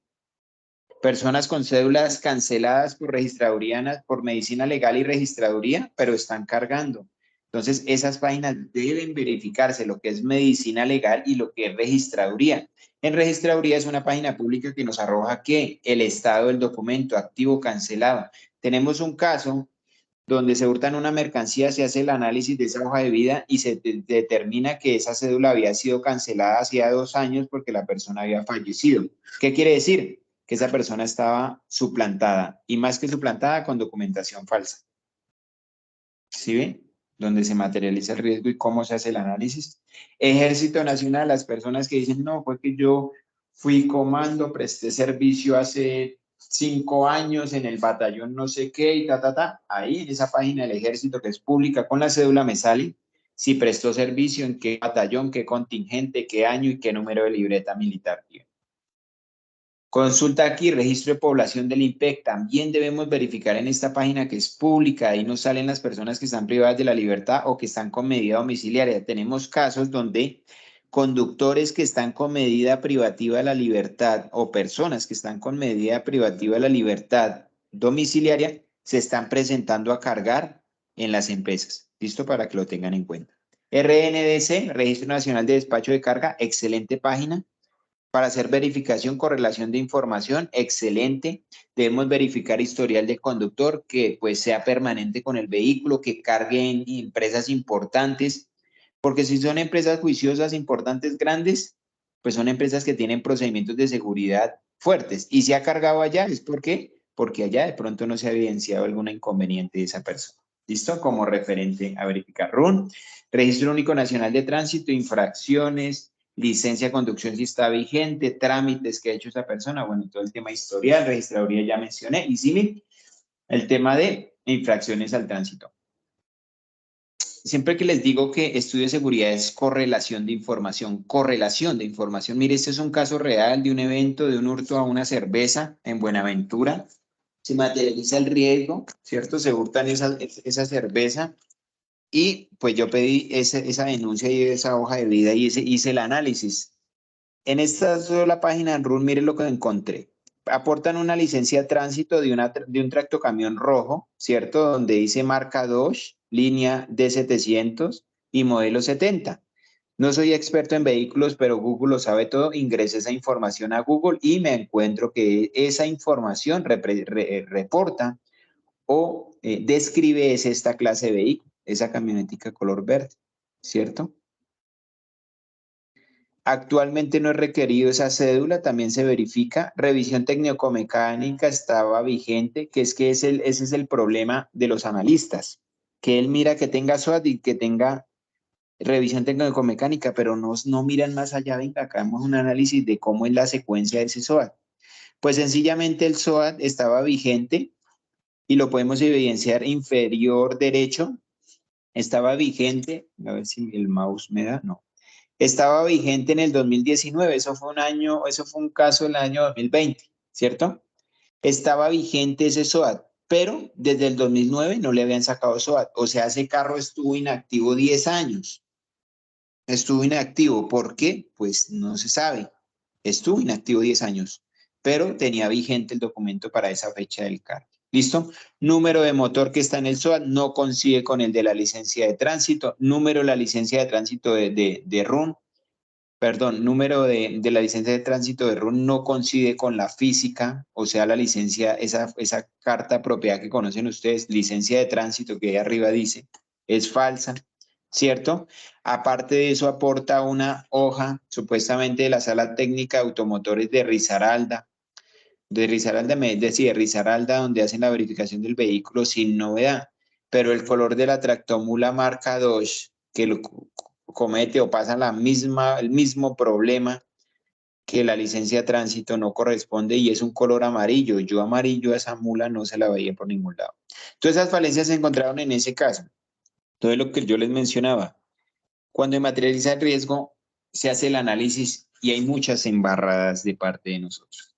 Personas con cédulas canceladas por registraduría, por medicina legal y registraduría, pero están cargando. Entonces, esas páginas deben verificarse lo que es medicina legal y lo que es registraduría. En registraduría es una página pública que nos arroja que el estado del documento, activo, cancelado. Tenemos un caso donde se hurtan una mercancía, se hace el análisis de esa hoja de vida y se determina que esa cédula había sido cancelada hacía 2 años porque la persona había fallecido. ¿Qué quiere decir? Que esa persona estaba suplantada y más que suplantada con documentación falsa. ¿Sí ven? Donde se materializa el riesgo y cómo se hace el análisis. Ejército Nacional, las personas que dicen, no, fue que yo fui comando, presté servicio hace 5 años en el batallón no sé qué y ahí en esa página del ejército que es pública con la cédula me sale si prestó servicio, en qué batallón, qué contingente, qué año y qué número de libreta militar tiene. Consulta aquí, registro de población del IMPEC. También debemos verificar en esta página que es pública. Ahí nos salen las personas que están privadas de la libertad o que están con medida domiciliaria. Tenemos casos donde conductores que están con medida privativa de la libertad o personas que están con medida privativa de la libertad domiciliaria se están presentando a cargar en las empresas. ¿Listo? Para que lo tengan en cuenta. RNDC, Registro Nacional de Despacho de Carga, excelente página. Para hacer verificación, correlación de información, excelente. Debemos verificar historial de conductor que pues sea permanente con el vehículo, que cargue en empresas importantes, porque si son empresas juiciosas, importantes, grandes, pues son empresas que tienen procedimientos de seguridad fuertes. Y si ha cargado allá, ¿es por qué? Porque allá de pronto no se ha evidenciado algún inconveniente de esa persona. ¿Listo? Como referente a verificar. RUN, Registro Único Nacional de Tránsito, infracciones, licencia de conducción si está vigente, trámites que ha hecho esa persona, bueno, todo el tema historial, registraduría ya mencioné, y sí, el tema de infracciones al tránsito. Siempre que les digo que estudio de seguridad es correlación de información. Mire, este es un caso real de un evento, de un hurto a una cerveza en Buenaventura. Se materializa el riesgo, ¿cierto? Se hurtan esa cerveza. Y pues yo pedí esa denuncia y esa hoja de vida y hice el análisis. En esta sola página en RUN, miren lo que encontré. Aportan una licencia de tránsito de un tractocamión rojo, ¿cierto? Donde dice marca Dodge, línea D700 y modelo 70. No soy experto en vehículos, pero Google lo sabe todo. Ingresé esa información a Google y me encuentro que esa información reporta o describe esta clase de vehículo, esa camionetica color verde, ¿cierto? Actualmente no es requerido esa cédula, también se verifica. Revisión técnico-mecánica estaba vigente, que ese es el problema de los analistas, que él mira que tenga SOAT y que tenga revisión técnico-mecánica, pero no miran más allá. Venga, acá hagamos un análisis de cómo es la secuencia de ese SOAT. Pues sencillamente el SOAT estaba vigente y lo podemos evidenciar inferior derecho. Estaba vigente, a ver si el mouse me da, no. Estaba vigente en el 2019, eso fue un caso del año 2020, ¿cierto? Estaba vigente ese SOAT, pero desde el 2009 no le habían sacado SOAT, o sea, ese carro estuvo inactivo 10 años. Estuvo inactivo, ¿por qué? Pues no se sabe. Estuvo inactivo 10 años, pero tenía vigente el documento para esa fecha del carro. ¿Listo? Número de motor que está en el SOAT no coincide con el de la licencia de tránsito. Número de la licencia de tránsito de RUN. Perdón, número de la licencia de tránsito de RUN no coincide con la física, o sea, la licencia, esa carta propiedad que conocen ustedes, licencia de tránsito que ahí arriba dice, es falsa, ¿cierto? Aparte de eso, aporta una hoja, supuestamente de la Sala Técnica de Automotores de Risaralda, De Risaralda, me decía Risaralda, donde hacen la verificación del vehículo sin novedad, pero el color de la tractomula marca Dodge, que lo comete o pasa el mismo problema que la licencia de tránsito no corresponde y es un color amarillo. Yo amarillo a esa mula no se la veía por ningún lado. Todas esas falencias se encontraron en ese caso. Todo lo que yo les mencionaba. Cuando materializa el riesgo, se hace el análisis y hay muchas embarradas de parte de nosotros.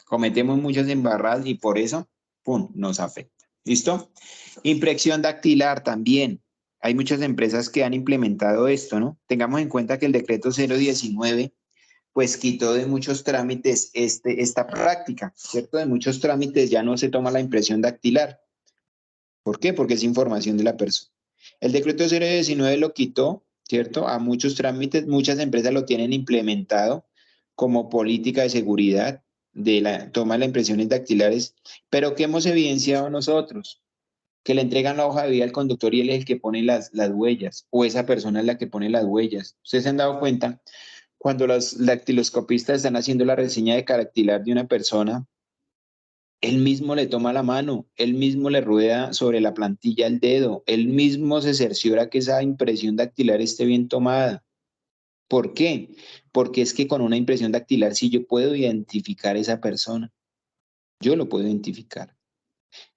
Cometemos muchas embarradas y por eso, ¡pum!, nos afecta. ¿Listo? Impresión dactilar también. Hay muchas empresas que han implementado esto, ¿no? Tengamos en cuenta que el decreto 019 pues quitó de muchos trámites esta práctica, ¿cierto? De muchos trámites ya no se toma la impresión dactilar. ¿Por qué? Porque es información de la persona. El decreto 019 lo quitó, ¿cierto? A muchos trámites, muchas empresas lo tienen implementado como política de seguridad de la toma de las impresiones dactilares, pero ¿qué hemos evidenciado nosotros? Que le entregan la hoja de vida al conductor y él es el que pone las huellas, o esa persona es la que pone las huellas. ¿Ustedes se han dado cuenta? Cuando los dactiloscopistas están haciendo la reseña de dactilar de una persona, él mismo le toma la mano, él mismo le rueda sobre la plantilla el dedo, él mismo se cerciora que esa impresión dactilar esté bien tomada. ¿Por qué? Porque es que con una impresión dactilar, si yo puedo identificar a esa persona, yo lo puedo identificar.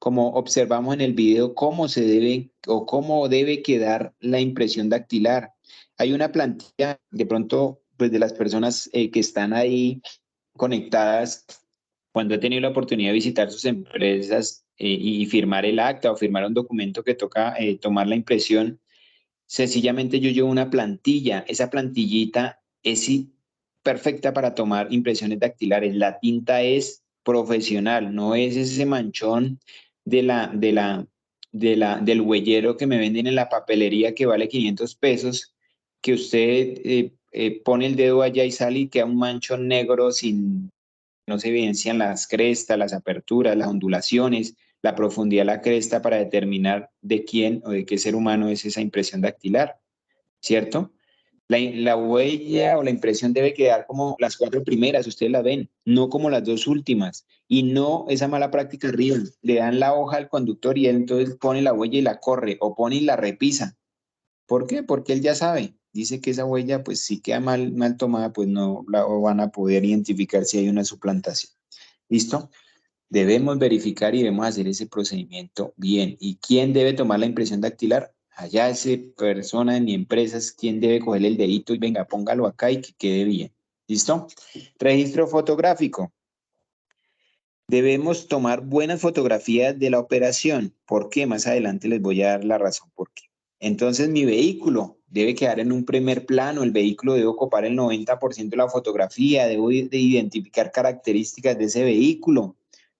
Como observamos en el video, cómo se debe o cómo debe quedar la impresión dactilar. Hay una plantilla, de pronto, pues de las personas que están ahí conectadas, cuando he tenido la oportunidad de visitar sus empresas y firmar el acta o firmar un documento que toca tomar la impresión, sencillamente yo llevo una plantilla. Esa plantillita es perfecta para tomar impresiones dactilares. La tinta es profesional, no es ese manchón de del huellero que me venden en la papelería que vale 500 pesos, que usted pone el dedo allá y sale y queda un manchón negro sin, no se evidencian las crestas, las aperturas, las ondulaciones, la profundidad de la cresta para determinar de quién o de qué ser humano es esa impresión dactilar, ¿cierto? La huella o la impresión debe quedar como las 4 primeras, ustedes la ven, no como las 2 últimas. Y no esa mala práctica arriba, le dan la hoja al conductor y él entonces pone la huella y la corre, o pone y la repisa. ¿Por qué? Porque él ya sabe, dice que esa huella, pues si queda mal tomada, pues no la van a poder identificar si hay una suplantación. ¿Listo? Debemos verificar y debemos hacer ese procedimiento bien. ¿Y quién debe tomar la impresión dactilar? Allá esa persona de mi empresa es quien debe coger el dedito y venga, póngalo acá y que quede bien. ¿Listo? Registro fotográfico. Debemos tomar buenas fotografías de la operación. ¿Por qué? Más adelante les voy a dar la razón por qué. Entonces, mi vehículo debe quedar en un primer plano, el vehículo debe ocupar el 90% de la fotografía, debo de identificar características de ese vehículo,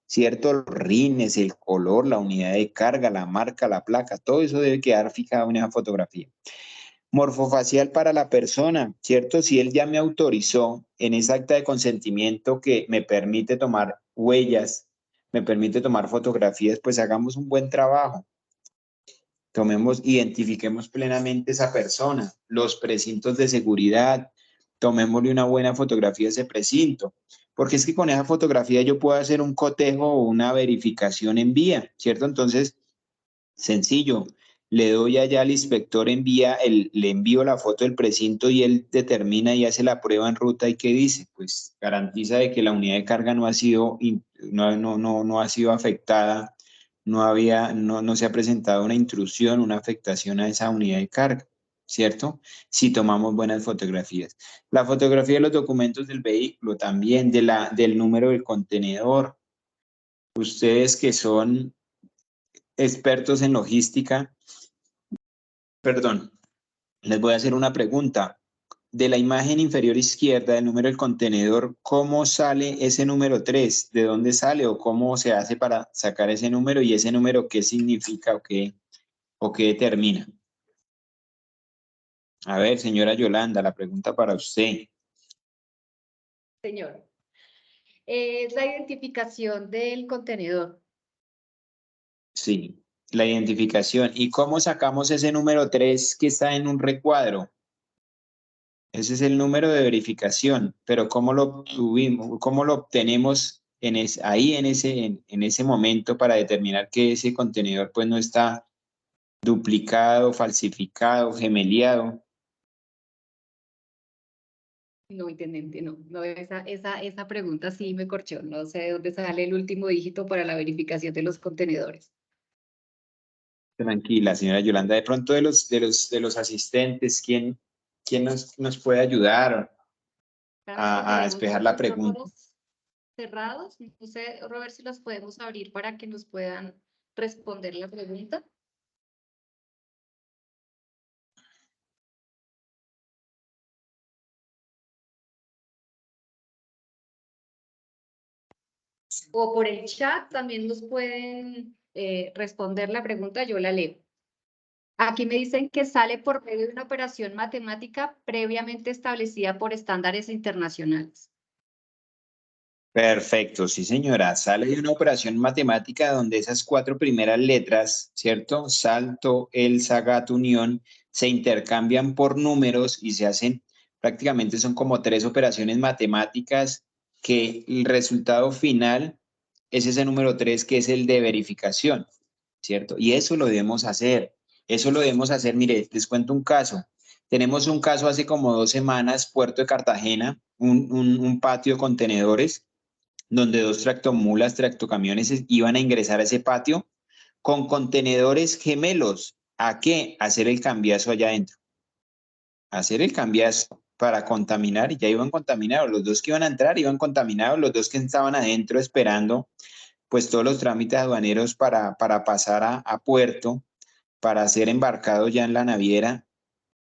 ¿cierto? Los rines, el color, la unidad de carga, la marca, la placa, todo eso debe quedar fijado en esa fotografía. Morfofacial para la persona, ¿cierto? Si él ya me autorizó en esa acta de consentimiento que me permite tomar huellas, me permite tomar fotografías, pues hagamos un buen trabajo. Identifiquemos plenamente esa persona, los precintos de seguridad, tomémosle una buena fotografía a ese precinto, porque es que con esa fotografía yo puedo hacer un cotejo o una verificación en vía, ¿cierto? Entonces, sencillo, le doy allá al inspector, le envío la foto del precinto y él determina y hace la prueba en ruta y ¿qué dice? Pues garantiza de que la unidad de carga no ha sido, no ha sido afectada, no se ha presentado una intrusión, una afectación a esa unidad de carga, ¿cierto? Si tomamos buenas fotografías. La fotografía de los documentos del vehículo también, del número del contenedor. Ustedes que son expertos en logística, perdón, les voy a hacer una pregunta. De la imagen inferior izquierda del número del contenedor, ¿cómo sale ese número 3? ¿De dónde sale o cómo se hace para sacar ese número y ese número qué significa o qué determina? A ver, señora Yolanda, la pregunta para usted. Señor, es la identificación del contenedor. Sí, la identificación. ¿Y cómo sacamos ese número 3 que está en un recuadro? Ese es el número de verificación, pero ¿cómo lo obtuvimos? ¿Cómo lo obtenemos ahí en ese momento para determinar que ese contenedor pues no está duplicado, falsificado, gemeliado. No, intendente, no, esa pregunta sí me corchó. No sé de dónde sale el último dígito para la verificación de los contenedores. Tranquila, señora Yolanda. De pronto de los asistentes, ¿quién nos puede ayudar Claramente a tenemos despejar dos la pregunta? micrófonos cerrados. No sé, Robert, si los podemos abrir para que nos puedan responder la pregunta. O por el chat también nos pueden responder la pregunta, yo la leo. Aquí me dicen que sale por medio de una operación matemática previamente establecida por estándares internacionales. Perfecto, sí, señora. Sale de una operación matemática donde esas 4 primeras letras, ¿cierto? Salto, elsa, gato, unión, se intercambian por números y se hacen, prácticamente son como 3 operaciones matemáticas que el resultado final es ese número 3 que es el de verificación, ¿cierto? Y eso lo debemos hacer. Eso lo debemos hacer. Mire, les cuento un caso. Tenemos un caso hace como 2 semanas, Puerto de Cartagena, un patio de contenedores donde 2 tractomulas, tractocamiones iban a ingresar a ese patio con contenedores gemelos. ¿A qué? A hacer el cambiazo allá adentro. A hacer el cambiazo para contaminar y ya iban contaminados. Los 2 que iban a entrar iban contaminados, los 2 que estaban adentro esperando pues todos los trámites aduaneros para pasar a puerto, para ser embarcados ya en la naviera,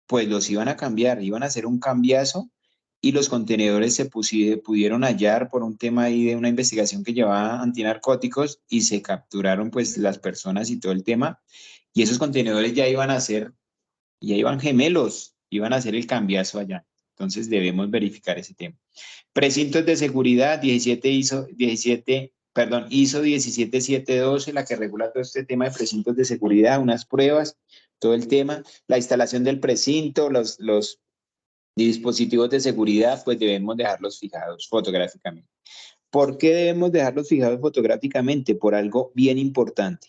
pues los iban a cambiar, iban a hacer un cambiazo y los contenedores pudieron hallar por un tema ahí de una investigación que llevaba antinarcóticos y se capturaron pues las personas y todo el tema. Y esos contenedores ya iban gemelos, iban a hacer el cambiazo allá. Entonces debemos verificar ese tema. Precintos de seguridad 17 ISO 17712, la que regula todo este tema de precintos de seguridad, unas pruebas, todo el tema, la instalación del precinto, los dispositivos de seguridad, pues debemos dejarlos fijados fotográficamente. ¿Por qué debemos dejarlos fijados fotográficamente? Por algo bien importante.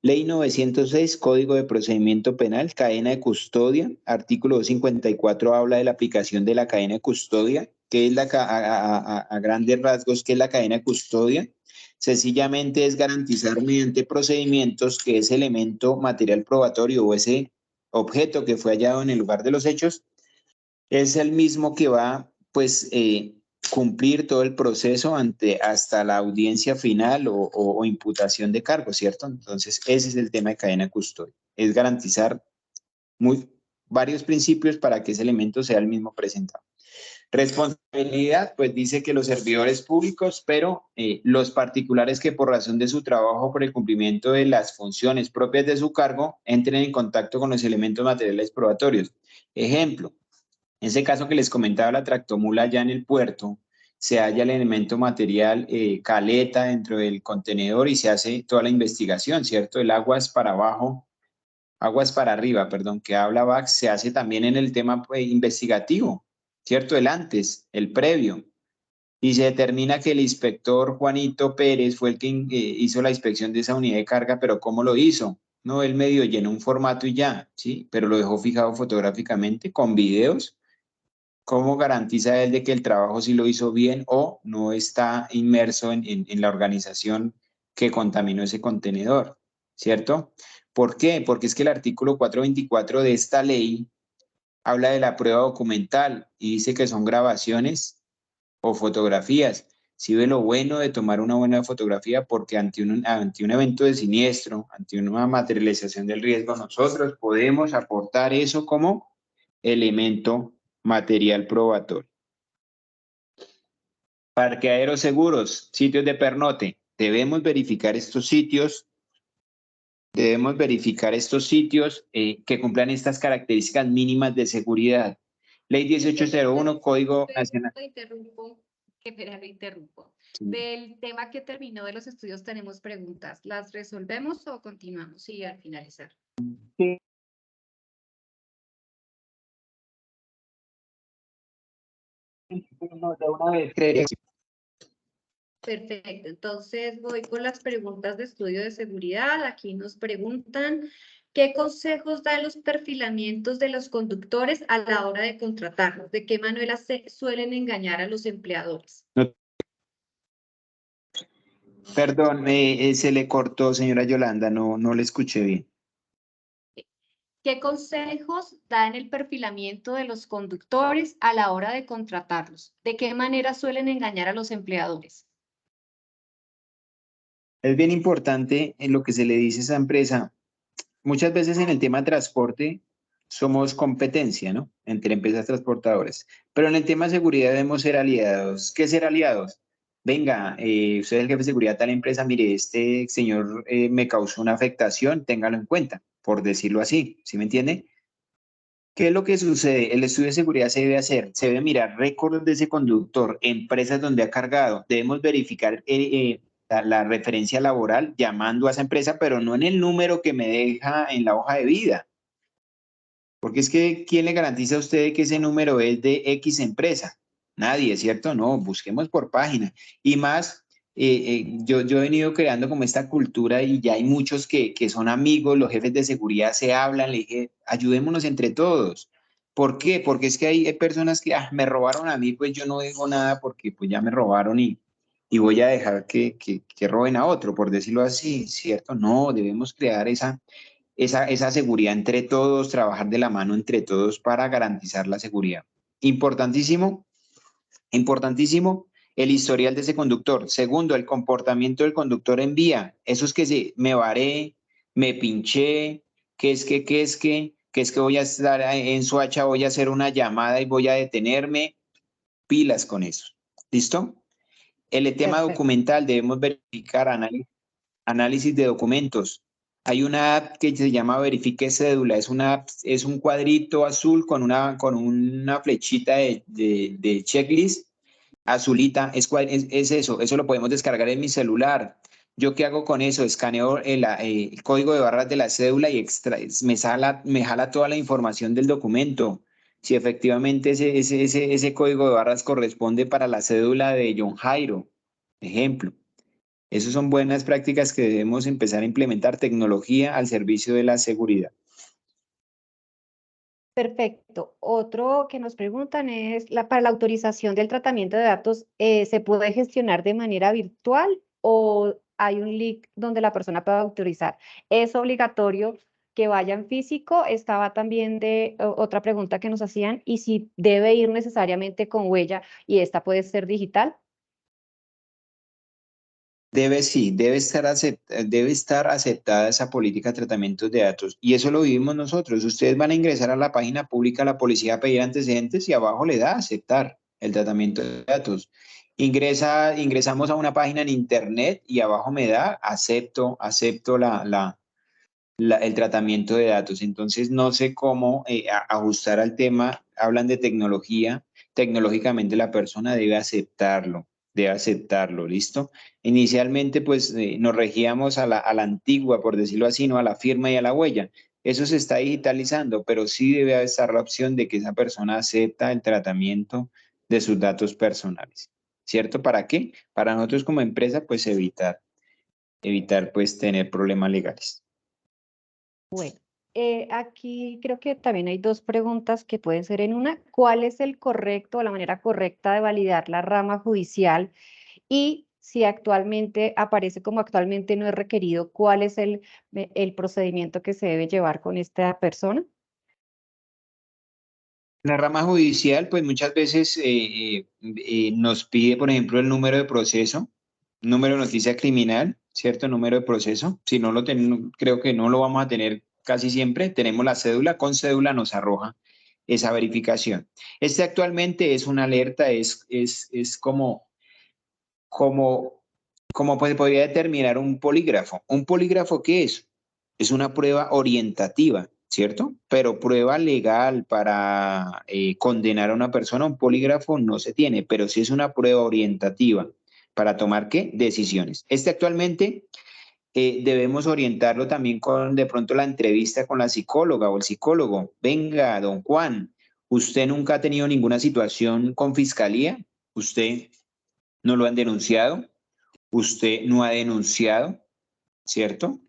Ley 906, Código de Procedimiento Penal, cadena de custodia. Artículo 254 habla de la aplicación de la cadena de custodia, que es a grandes rasgos, ¿qué es la cadena de custodia? Sencillamente es garantizar mediante procedimientos que ese elemento material probatorio o ese objeto que fue hallado en el lugar de los hechos es el mismo que va, pues, cumplir todo el proceso hasta la audiencia final o imputación de cargo, ¿cierto? Entonces, ese es el tema de cadena de custodia. Es garantizar varios principios para que ese elemento sea el mismo presentado. Responsabilidad, pues dice que los servidores públicos, pero los particulares que por razón de su trabajo, por el cumplimiento de las funciones propias de su cargo, entren en contacto con los elementos materiales probatorios. Ejemplo, en ese caso que les comentaba, la tractomula ya en el puerto, se halla el elemento material caleta dentro del contenedor y se hace toda la investigación, ¿cierto? El aguas para abajo, aguas para arriba, perdón, que habla VAX, se hace también en el tema investigativo, ¿cierto? El antes, el previo. Y se determina que el inspector Juanito Pérez fue el que hizo la inspección de esa unidad de carga, pero ¿cómo lo hizo? No, él medio llenó un formato y ya, ¿sí? Pero lo dejó fijado fotográficamente con videos. ¿Cómo garantiza él de que el trabajo sí lo hizo bien o no está inmerso en la organización que contaminó ese contenedor? ¿Cierto? ¿Por qué? Porque es que el artículo 424 de esta ley habla de la prueba documental y dice que son grabaciones o fotografías. Si ve lo bueno de tomar una buena fotografía porque ante un evento de siniestro, ante una materialización del riesgo, nosotros podemos aportar eso como elemento material probatorio. Parqueaderos seguros, sitios de pernote. Debemos verificar estos sitios que cumplan estas características mínimas de seguridad. Ley 1801, Código Nacional. Lo interrumpo. Sí. Del tema que terminó de los estudios tenemos preguntas. ¿Las resolvemos o continuamos? Sí, al finalizar. Sí. No, de una vez. Perfecto, entonces voy con las preguntas de estudio de seguridad. Aquí nos preguntan, ¿qué consejos dan los perfilamientos de los conductores a la hora de contratarlos? ¿De qué manera se suelen engañar a los empleadores? No, perdón, se le cortó, señora Yolanda, no le escuché bien. ¿Qué consejos dan el perfilamiento de los conductores a la hora de contratarlos? ¿De qué manera suelen engañar a los empleadores? Es bien importante en lo que se le dice a esa empresa. Muchas veces en el tema de transporte somos competencia, ¿no? Entre empresas transportadoras. Pero en el tema de seguridad debemos ser aliados. ¿Qué ser aliados? Venga, usted es el jefe de seguridad de tal empresa, mire, este señor me causó una afectación, téngalo en cuenta, por decirlo así, ¿sí me entiende? ¿Qué es lo que sucede? El estudio de seguridad se debe hacer, se debe mirar récords de ese conductor, empresas donde ha cargado, debemos verificar la referencia laboral llamando a esa empresa, pero no en el número que me deja en la hoja de vida, porque es que ¿quién le garantiza a usted que ese número es de X empresa? Nadie, ¿cierto? No, busquemos por página. Y más, yo he venido creando como esta cultura y ya hay muchos que son amigos, los jefes de seguridad se hablan, le dije, ayudémonos entre todos. ¿Por qué? Porque es que hay personas que me robaron a mí, pues yo no digo nada porque pues ya me robaron y voy a dejar que roben a otro, por decirlo así, ¿cierto? No, debemos crear esa seguridad entre todos, trabajar de la mano entre todos para garantizar la seguridad. Importantísimo, importantísimo el historial de ese conductor. Segundo, el comportamiento del conductor en vía. Eso es que me varé, me pinché, que es que voy a estar en Soacha, voy a hacer una llamada y voy a detenerme. Pilas con eso. ¿Listo? El tema Perfecto. documental, debemos verificar análisis de documentos. Hay una app que se llama Verifique Cédula, es un cuadrito azul con una flechita de checklist azulita, es eso lo podemos descargar en mi celular. ¿Yo qué hago con eso? Escaneo el código de barras de la cédula y me jala toda la información del documento. Si efectivamente ese código de barras corresponde para la cédula de John Jairo, ejemplo. Esas son buenas prácticas que debemos empezar a implementar tecnología al servicio de la seguridad. Perfecto. Otro que nos preguntan es, para la autorización del tratamiento de datos, ¿se puede gestionar de manera virtual o hay un link donde la persona pueda autorizar? ¿Es obligatorio que vayan físico? Estaba también otra pregunta que nos hacían, y si debe ir necesariamente con huella y esta puede ser digital. Sí, debe estar aceptada esa política de tratamientos de datos. Y eso lo vivimos nosotros. Ustedes van a ingresar a la página pública, la policía a pedir antecedentes y abajo le da aceptar el tratamiento de datos. Ingresamos a una página en internet y abajo me da acepto el tratamiento de datos. Entonces, no sé cómo ajustar al tema. Hablan de tecnología. Tecnológicamente la persona debe aceptarlo, ¿listo? Inicialmente, pues nos regíamos a la antigua, por decirlo así, no a la firma y a la huella. Eso se está digitalizando, pero sí debe estar la opción de que esa persona acepta el tratamiento de sus datos personales, ¿cierto? ¿Para qué? Para nosotros como empresa, pues evitar pues tener problemas legales. Bueno, aquí creo que también hay dos preguntas que pueden ser en una. ¿Cuál es el correcto o la manera correcta de validar la rama judicial? Y si actualmente aparece como actualmente no es requerido, ¿cuál es el procedimiento que se debe llevar con esta persona? La rama judicial, pues muchas veces nos pide, por ejemplo, el número de proceso, número de noticia criminal, ¿cierto? Número de proceso. Si no lo tenemos, creo que no lo vamos a tener casi siempre. Tenemos la cédula, con cédula nos arroja esa verificación. Este actualmente es una alerta, es como, como pues podría determinar un polígrafo. ¿Un polígrafo qué es? Es una prueba orientativa, ¿cierto? Pero prueba legal para condenar a una persona, un polígrafo no se tiene, pero sí es una prueba orientativa para tomar qué decisiones. Este actualmente debemos orientarlo también con de pronto la entrevista con la psicóloga o el psicólogo. Venga, don Juan, ¿usted nunca ha tenido ninguna situación con fiscalía? ¿Usted no lo han denunciado? usted no ha denunciado, ¿cierto?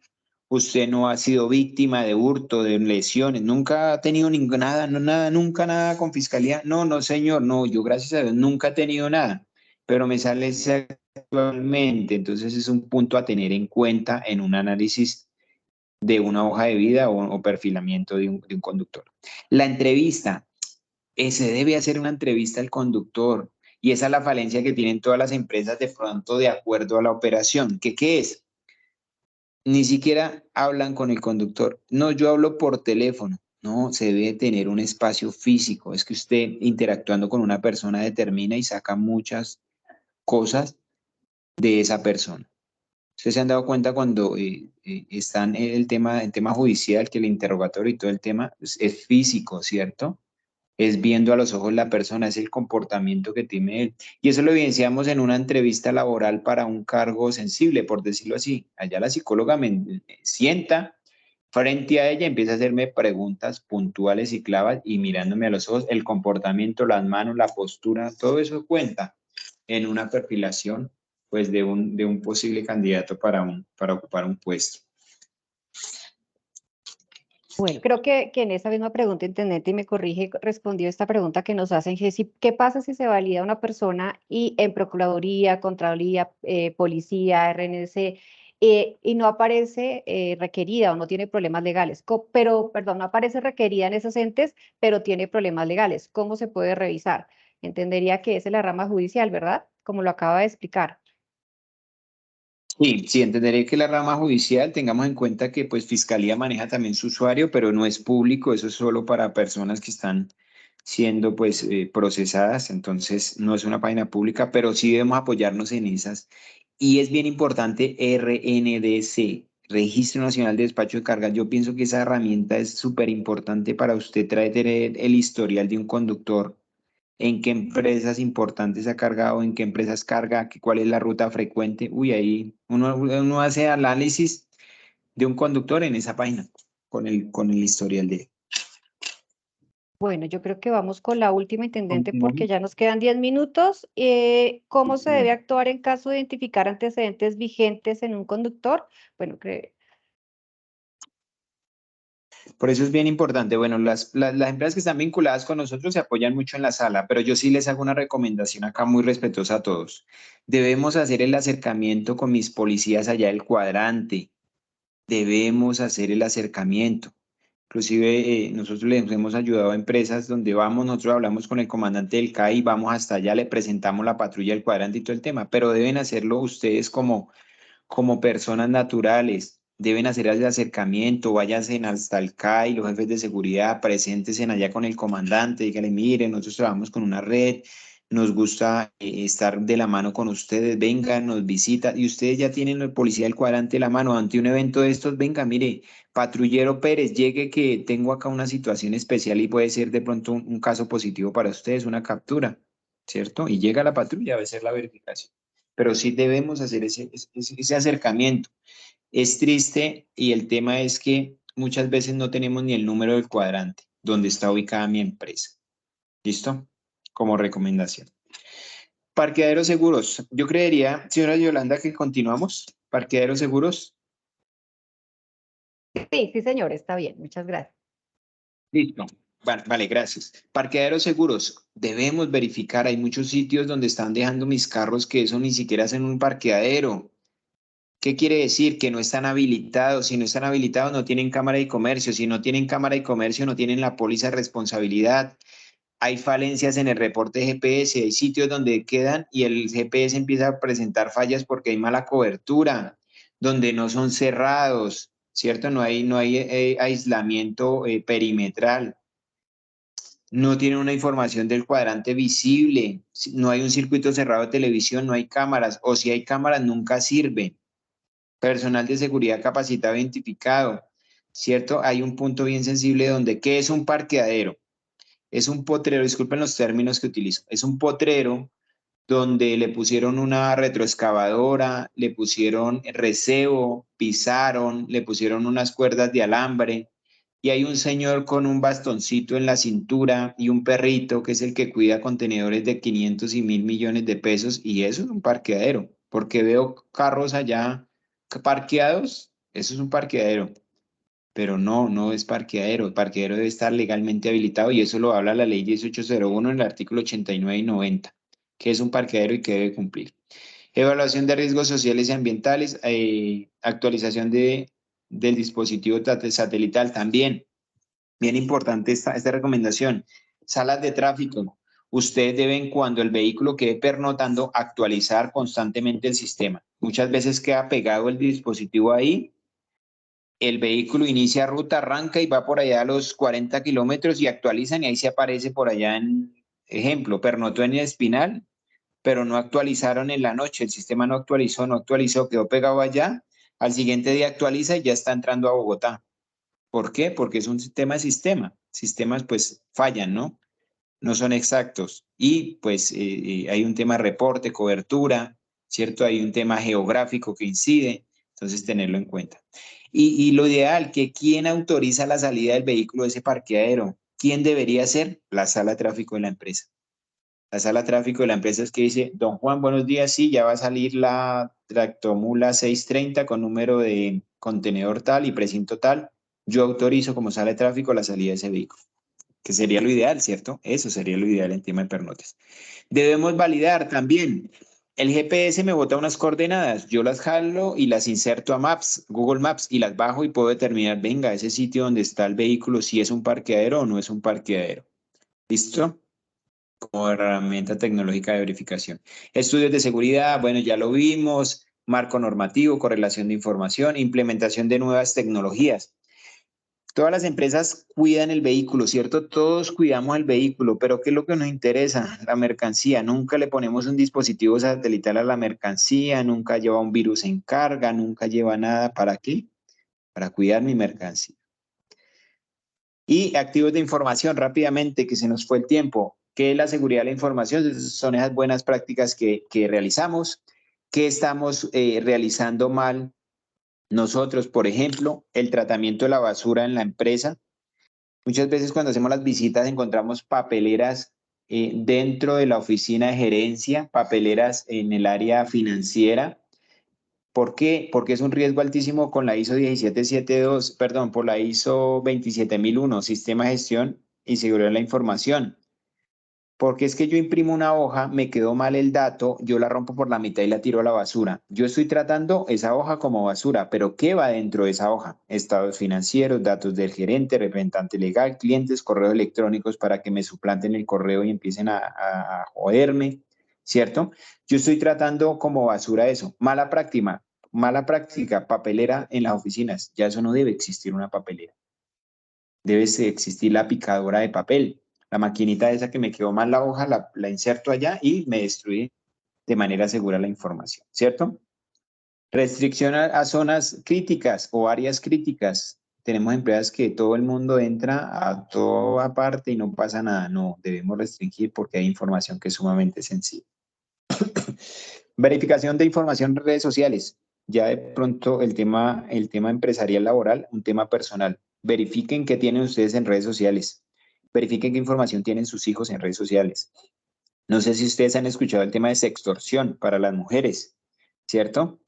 Usted no ha sido víctima de hurto, de lesiones, nunca ha tenido nada, no, nada, nunca nada con fiscalía. No, no, señor, no, yo gracias a Dios nunca he tenido nada, pero me sale ese actualmente, entonces es un punto a tener en cuenta en un análisis de una hoja de vida o perfilamiento de un conductor. La entrevista, se debe hacer una entrevista al conductor y esa es la falencia que tienen todas las empresas de pronto de acuerdo a la operación. ¿Qué es? Ni siquiera hablan con el conductor. No, yo hablo por teléfono. No, se debe tener un espacio físico. Es que usted interactuando con una persona determina y saca muchas cosas de esa persona. Ustedes se han dado cuenta cuando están en el tema judicial, que el interrogatorio y todo el tema es físico, ¿cierto? Es viendo a los ojos la persona, es el comportamiento que tiene él. Y eso lo evidenciamos en una entrevista laboral para un cargo sensible, por decirlo así. Allá la psicóloga me sienta frente a ella, empieza a hacerme preguntas puntuales y clavas y mirándome a los ojos, el comportamiento, las manos, la postura, todo eso cuenta en una perfilación pues de un posible candidato para ocupar un puesto. Bueno, creo que en esa misma pregunta, intendente, y me corrige, respondió esta pregunta que nos hacen, que si, ¿qué pasa si se valida una persona y en Procuraduría, Contraloría, Policía, RNC, y no aparece requerida o no tiene problemas legales? Pero, perdón, no aparece requerida en esos entes, pero tiene problemas legales. ¿Cómo se puede revisar? Entendería que esa es la rama judicial, ¿verdad? Como lo acaba de explicar. Sí, sí, entenderé que la rama judicial, tengamos en cuenta que pues Fiscalía maneja también su usuario, pero no es público, eso es solo para personas que están siendo pues procesadas, entonces no es una página pública, pero sí debemos apoyarnos en esas. Y es bien importante RNDC, Registro Nacional de Despacho de Cargas. Yo pienso que esa herramienta es súper importante para usted traer el historial de un conductor, en qué empresas importantes ha cargado, en qué empresas carga, cuál es la ruta frecuente. Uy, ahí uno hace análisis de un conductor en esa página con el historial de... Bueno, yo creo que vamos con la última, intendente, porque Continuamos. ya nos quedan 10 minutos. ¿Cómo se debe actuar en caso de identificar antecedentes vigentes en un conductor? Bueno, Por eso es bien importante. Bueno, las empresas que están vinculadas con nosotros se apoyan mucho en la sala, pero yo sí les hago una recomendación acá muy respetuosa a todos. Debemos hacer el acercamiento con mis policías allá del cuadrante. Debemos hacer el acercamiento. Inclusive nosotros les hemos ayudado a empresas donde vamos, nosotros hablamos con el comandante del CAI, vamos hasta allá, le presentamos la patrulla del cuadrante y todo el tema, pero deben hacerlo ustedes como personas naturales, deben hacer el acercamiento, váyanse hasta el CAI, los jefes de seguridad, preséntense allá con el comandante, díganle, miren, nosotros trabajamos con una red, nos gusta estar de la mano con ustedes, vengan, nos visitan, y ustedes ya tienen el policía del cuadrante de la mano, ante un evento de estos, venga, mire, patrullero Pérez, llegue que tengo acá una situación especial y puede ser de pronto un caso positivo para ustedes, una captura, ¿cierto? Y llega la patrulla, va a ser la verificación, pero sí debemos hacer ese acercamiento. Es triste y el tema es que muchas veces no tenemos ni el número del cuadrante donde está ubicada mi empresa. ¿Listo? Como recomendación. Parqueaderos seguros. Yo creería, señora Yolanda, que continuamos. Parqueaderos seguros. sí, sí, señor, está bien, muchas gracias. Listo. Vale, vale, gracias. Parqueaderos seguros. Debemos verificar. Hay muchos sitios donde están dejando mis carros que eso ni siquiera hacen un parqueadero. ¿Qué quiere decir? Que no están habilitados. Si no están habilitados, no tienen cámara de comercio. Si no tienen cámara de comercio, no tienen la póliza de responsabilidad. Hay falencias en el reporte GPS. Hay sitios donde quedan y el GPS empieza a presentar fallas porque hay mala cobertura, donde no son cerrados, ¿cierto? No hay aislamiento perimetral. No tienen una información del cuadrante visible. No hay un circuito cerrado de televisión, no hay cámaras. O si hay cámaras, nunca sirven. Personal de seguridad capacitado e identificado, ¿cierto? Hay un punto bien sensible donde, ¿qué es un parqueadero? Es un potrero, disculpen los términos que utilizo, es un potrero donde le pusieron una retroexcavadora, le pusieron recebo, pisaron, le pusieron unas cuerdas de alambre y hay un señor con un bastoncito en la cintura y un perrito que es el que cuida contenedores de 500 y 1.000 millones de pesos y eso es un parqueadero. porque veo carros allá parqueados, eso es un parqueadero, pero no es parqueadero. El parqueadero debe estar legalmente habilitado y eso lo habla la ley 1801 en el artículo 89 y 90, que es un parqueadero y que debe cumplir. Evaluación de riesgos sociales y ambientales, actualización del dispositivo satelital también. Bien importante esta recomendación. Salas de tráfico. Usted debe, cuando el vehículo quede pernotando, actualizar constantemente el sistema. Muchas veces queda pegado el dispositivo ahí, el vehículo inicia ruta, arranca y va por allá a los 40 kilómetros y actualizan y ahí se aparece por allá en, ejemplo, pernotó en el Espinal, pero no actualizaron en la noche, el sistema no actualizó, quedó pegado allá, al siguiente día actualiza y ya está entrando a Bogotá. ¿Por qué? Porque es un sistema. Sistemas pues fallan, ¿no? No son exactos. Y pues hay un tema de reporte, cobertura, ¿cierto? Hay un tema geográfico que incide, entonces tenerlo en cuenta. Y lo ideal, que quién autoriza la salida del vehículo de ese parqueadero, ¿quién debería ser? La sala de tráfico de la empresa. La sala de tráfico de la empresa es que dice, don Juan, buenos días, sí, ya va a salir la tractomula 630 con número de contenedor tal y precinto tal. Yo autorizo como sala de tráfico la salida de ese vehículo, que sería lo ideal, ¿cierto? Eso sería lo ideal en tema de pernotes. Debemos validar también. El GPS me bota unas coordenadas, yo las jalo y las inserto a Maps, Google Maps, y las bajo y puedo determinar, venga, ese sitio donde está el vehículo, si es un parqueadero o no es un parqueadero. ¿Listo? Como herramienta tecnológica de verificación. Estudios de seguridad, bueno, ya lo vimos, marco normativo, correlación de información, implementación de nuevas tecnologías. Todas las empresas cuidan el vehículo, ¿cierto? Todos cuidamos el vehículo, pero ¿qué es lo que nos interesa? La mercancía. Nunca le ponemos un dispositivo satelital a la mercancía, nunca lleva un virus en carga, nunca lleva nada. ¿Para qué? Para cuidar mi mercancía. Y activos de información, rápidamente, que se nos fue el tiempo. ¿Qué es la seguridad de la información? Son esas buenas prácticas que realizamos. ¿Qué estamos realizando mal nosotros? Por ejemplo, el tratamiento de la basura en la empresa. Muchas veces cuando hacemos las visitas encontramos papeleras dentro de la oficina de gerencia, papeleras en el área financiera. ¿Por qué? Porque es un riesgo altísimo con la ISO 1772, perdón, por la ISO 27001, Sistema de Gestión y Seguridad de la Información. Porque es que yo imprimo una hoja, me quedó mal el dato, yo la rompo por la mitad y la tiro a la basura. Yo estoy tratando esa hoja como basura, pero ¿qué va dentro de esa hoja? Estados financieros, datos del gerente, representante legal, clientes, correos electrónicos para que me suplanten el correo y empiecen a joderme, ¿cierto? Yo estoy tratando como basura eso. Mala práctica, papelera en las oficinas. Ya eso no debe existir una papelera. Debe existir la picadora de papel. La maquinita esa que me quedó mal la hoja, la inserto allá y me destruye de manera segura la información, ¿cierto? Restricción a zonas críticas o áreas críticas. Tenemos empresas que todo el mundo entra a toda parte y no pasa nada. No, debemos restringir porque hay información que es sumamente sensible. Verificación de información en redes sociales. Ya de pronto el tema empresarial laboral, un tema personal. Verifiquen qué tienen ustedes en redes sociales. Verifiquen qué información tienen sus hijos en redes sociales. No sé si ustedes han escuchado el tema de sextorsión para las mujeres, ¿cierto?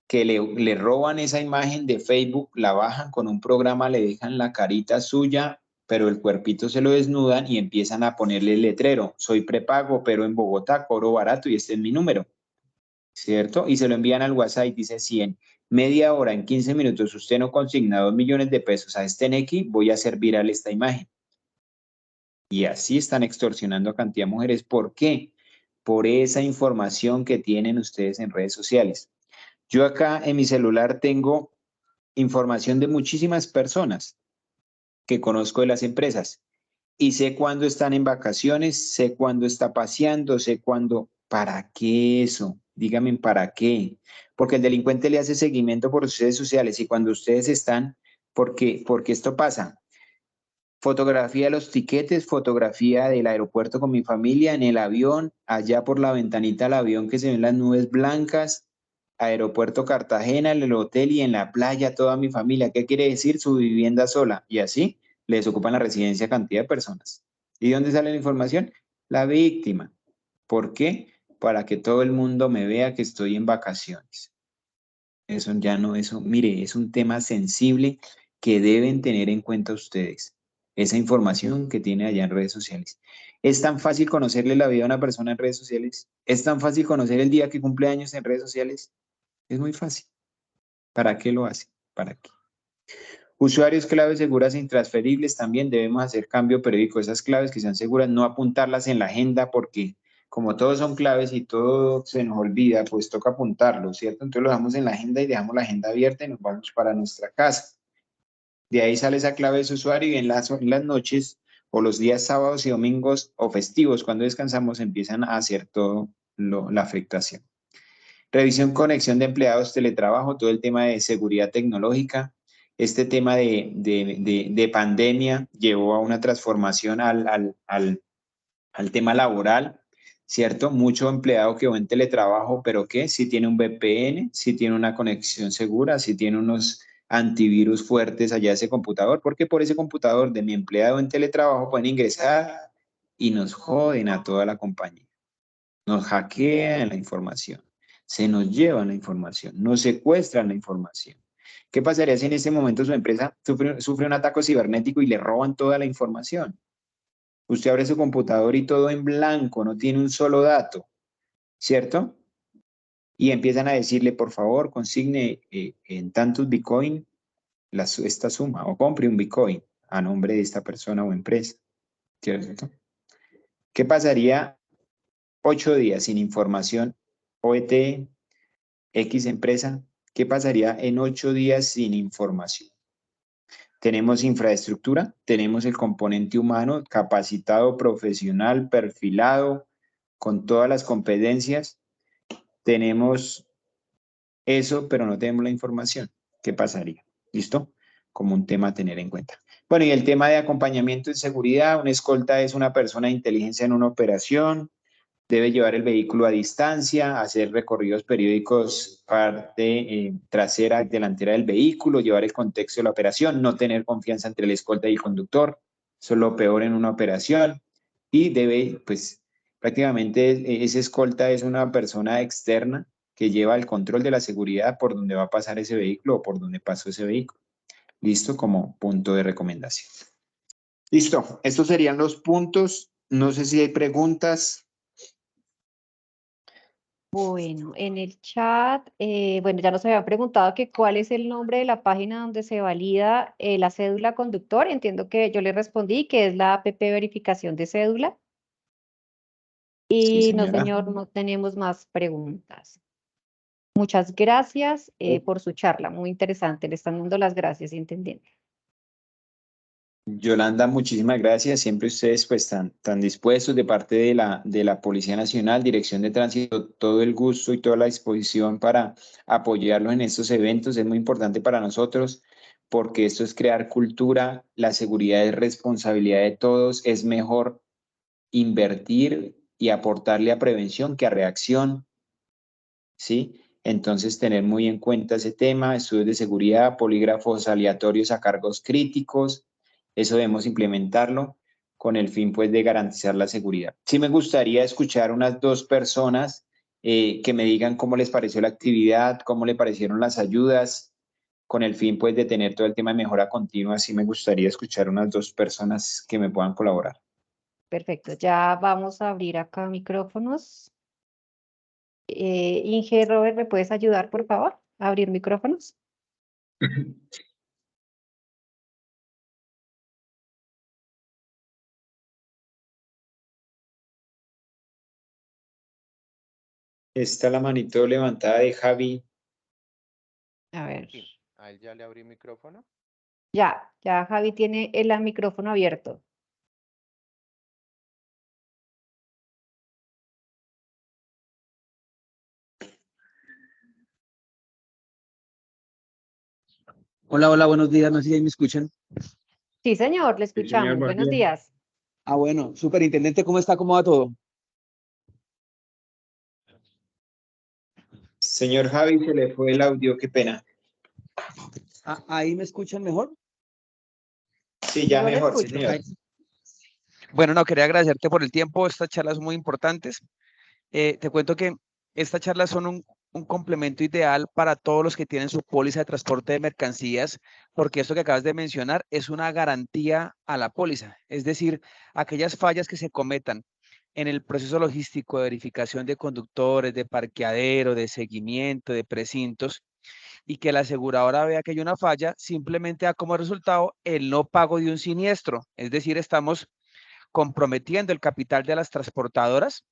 Que le roban esa imagen de Facebook, la bajan con un programa, le dejan la carita suya, pero el cuerpito se lo desnudan y empiezan a ponerle el letrero. Soy prepago, pero en Bogotá cobro barato y este es mi número, ¿cierto? Y se lo envían al WhatsApp y dice, si en media hora, en 15 minutos, usted no consigna 2 millones de pesos a este Nequi, voy a hacer viral esta imagen. Y así están extorsionando a cantidad de mujeres. ¿Por qué? Por esa información que tienen ustedes en redes sociales. Yo acá en mi celular tengo información de muchísimas personas que conozco de las empresas y sé cuándo están en vacaciones, sé cuándo está paseando, sé cuándo. ¿Para qué eso? Díganme, ¿para qué? Porque el delincuente le hace seguimiento por sus redes sociales y cuando ustedes están, porque esto pasa. Fotografía de los tiquetes, fotografía del aeropuerto con mi familia, en el avión, allá por la ventanita del avión que se ven las nubes blancas, aeropuerto Cartagena, en el hotel y en la playa, toda mi familia. ¿Qué quiere decir? Su vivienda sola. Y así les ocupan la residencia cantidad de personas. ¿Y dónde sale la información? La víctima. ¿Por qué? para que todo el mundo me vea que estoy en vacaciones. Eso ya no, eso, mire, es un tema sensible que deben tener en cuenta ustedes. Esa información que tiene allá en redes sociales. Es tan fácil conocerle la vida a una persona en redes sociales. Es tan fácil conocer el día que cumple años en redes sociales. Es muy fácil. ¿Para qué lo hace? ¿Para qué? Usuarios claves seguras e intransferibles, también debemos hacer cambio periódico. Esas claves que sean seguras, no apuntarlas en la agenda porque como todos son claves y todo se nos olvida, pues toca apuntarlo, ¿cierto? Entonces lo dejamos en la agenda y dejamos la agenda abierta y nos vamos para nuestra casa. De ahí sale esa clave de su usuario y en las noches o los días sábados y domingos o festivos, cuando descansamos, empiezan a hacer todo la afectación. Revisión, conexión de empleados, teletrabajo, todo el tema de seguridad tecnológica. Este tema de pandemia llevó a una transformación al tema laboral, ¿cierto? Mucho empleado quedó en teletrabajo, pero ¿qué? Si tiene un VPN, si tiene una conexión segura, si tiene unos antivirus fuertes allá ese computador, porque por ese computador de mi empleado en teletrabajo pueden ingresar y nos joden a toda la compañía. Nos hackean la información, se nos llevan la información, nos secuestran la información. ¿Qué pasaría si en este momento su empresa sufre un ataque cibernético y le roban toda la información? Usted abre su computador y todo en blanco, no tiene un solo dato, ¿cierto? Y empiezan a decirle, por favor, consigne en tantos Bitcoin esta suma o compre un Bitcoin a nombre de esta persona o empresa, ¿cierto? ¿Qué pasaría 8 días sin información OET, X empresa? ¿Qué pasaría en 8 días sin información? Tenemos infraestructura, tenemos el componente humano capacitado, profesional, perfilado, con todas las competencias. Tenemos eso, pero no tenemos la información. ¿Qué pasaría? ¿Listo? Como un tema a tener en cuenta. Bueno, y el tema de acompañamiento en seguridad, una escolta es una persona de inteligencia en una operación, debe llevar el vehículo a distancia, hacer recorridos periódicos parte trasera y delantera del vehículo, llevar el contexto de la operación, no tener confianza entre el escolta y el conductor, eso es lo peor en una operación, y debe, pues, prácticamente ese escolta es una persona externa que lleva el control de la seguridad por donde va a pasar ese vehículo o por donde pasó ese vehículo. Listo, como punto de recomendación. Listo, estos serían los puntos. No sé si hay preguntas. Bueno, en el chat, bueno, ya nos habían preguntado que cuál es el nombre de la página donde se valida la cédula conductor. Entiendo que yo le respondí que es la APP verificación de cédula. Sí, Y no, señora. señor, no tenemos más preguntas. Muchas gracias por su charla, muy interesante. Le están dando las gracias, intendente. Yolanda, muchísimas gracias. Siempre ustedes pues tan dispuestos de parte de la Policía Nacional, Dirección de Tránsito, todo el gusto y toda la disposición para apoyarlos en estos eventos. Es muy importante para nosotros porque esto es crear cultura, la seguridad es responsabilidad de todos, es mejor invertir y aportarle a prevención que a reacción, ¿sí? Entonces, tener muy en cuenta ese tema, estudios de seguridad, polígrafos aleatorios a cargos críticos, eso debemos implementarlo con el fin, pues, de garantizar la seguridad. Sí me gustaría escuchar unas 2 personas que me digan cómo les pareció la actividad, cómo le parecieron las ayudas, con el fin, pues, de tener todo el tema de mejora continua. Sí me gustaría escuchar unas 2 personas que me puedan colaborar. Perfecto, ya vamos a abrir acá micrófonos. Inge, Robert, ¿me puedes ayudar, por favor, a abrir micrófonos? Está la manito levantada de Javi. A ver, Sí, a él ya le abrí micrófono. ya Javi tiene el micrófono abierto. Hola, hola, buenos días, no sé si ahí me escuchan. Sí, señor, le Sí, señor, escuchamos. buenos Buenos días. días. Ah, bueno, superintendente, ¿cómo está? ¿Cómo va todo? Señor Javi, se le fue el audio, qué pena. Ah, ¿ahí me escuchan mejor? Sí, ya Yo le mejor, sí, escucho. señor. Bueno, no, quería agradecerte por el tiempo, estas charlas son muy importantes. Te cuento que estas charlas son un complemento ideal para todos los que tienen su póliza de transporte de mercancías, porque esto que acabas de mencionar es una garantía a la póliza. Es decir, aquellas fallas que se cometan en el proceso logístico de verificación de conductores, de parqueadero, de seguimiento, de precintos, y que la aseguradora vea que hay una falla, simplemente da como resultado el no pago de un siniestro. Es decir, estamos comprometiendo el capital de las transportadoras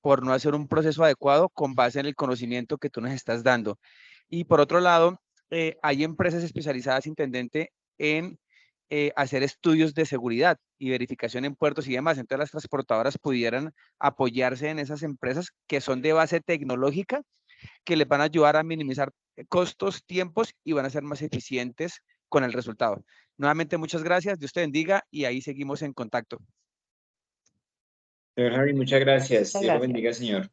por no hacer un proceso adecuado con base en el conocimiento que tú nos estás dando. Y por otro lado, hay empresas especializadas, intendente, en hacer estudios de seguridad y verificación en puertos y demás. Entonces las transportadoras pudieran apoyarse en esas empresas que son de base tecnológica, que les van a ayudar a minimizar costos, tiempos y van a ser más eficientes con el resultado. Nuevamente, muchas gracias, Dios te bendiga y ahí seguimos en contacto. Señor Javi, muchas gracias. Muchas Dios lo gracias. bendiga, señor.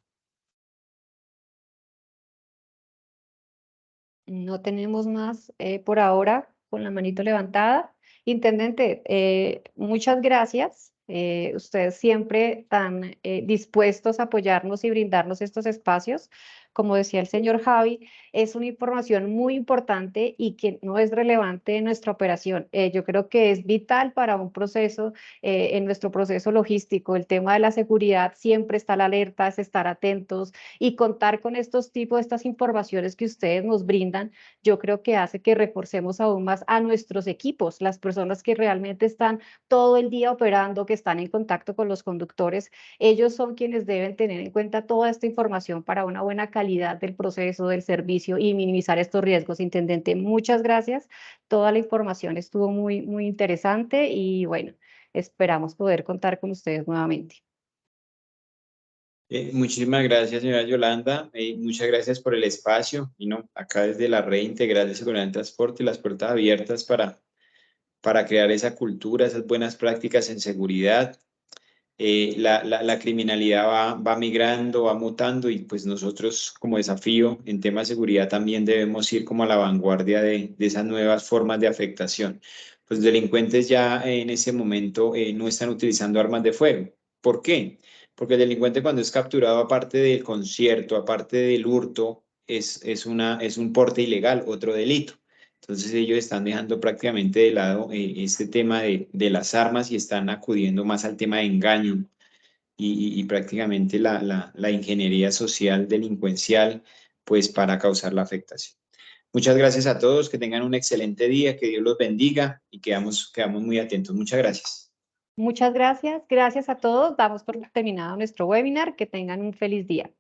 No tenemos más por ahora con la manito levantada. Intendente, muchas gracias. Ustedes siempre tan dispuestos a apoyarnos y brindarnos estos espacios. Como decía el señor Javi, es una información muy importante y que no es relevante en nuestra operación. Yo creo que es vital para un proceso, en nuestro proceso logístico. El tema de la seguridad siempre está a la alerta, es estar atentos y contar con estos tipos, estas informaciones que ustedes nos brindan, yo creo que hace que reforcemos aún más a nuestros equipos, las personas que realmente están todo el día operando, que están en contacto con los conductores. Ellos son quienes deben tener en cuenta toda esta información para una buena calidad del proceso, del servicio y minimizar estos riesgos. Intendente, muchas gracias. Toda la información estuvo muy, muy interesante y bueno, esperamos poder contar con ustedes nuevamente. Muchísimas gracias, señora Yolanda. Muchas gracias por el espacio. Y no, acá desde la Red Integral de Seguridad en Transporte, las puertas abiertas para crear esa cultura, esas buenas prácticas en seguridad. La criminalidad va migrando, va mutando y pues nosotros como desafío en temas de seguridad también debemos ir como a la vanguardia de esas nuevas formas de afectación. Pues delincuentes ya en ese momento no están utilizando armas de fuego. ¿Por qué? Porque el delincuente cuando es capturado, aparte del concierto, aparte del hurto, es un porte ilegal, otro delito. Entonces ellos están dejando prácticamente de lado este tema de las armas y están acudiendo más al tema de engaño y prácticamente la ingeniería social delincuencial, pues para causar la afectación. Muchas gracias a todos, que tengan un excelente día, que Dios los bendiga y quedamos muy atentos. Muchas gracias. Muchas gracias. Gracias a todos. Damos por terminado nuestro webinar. Que tengan un feliz día.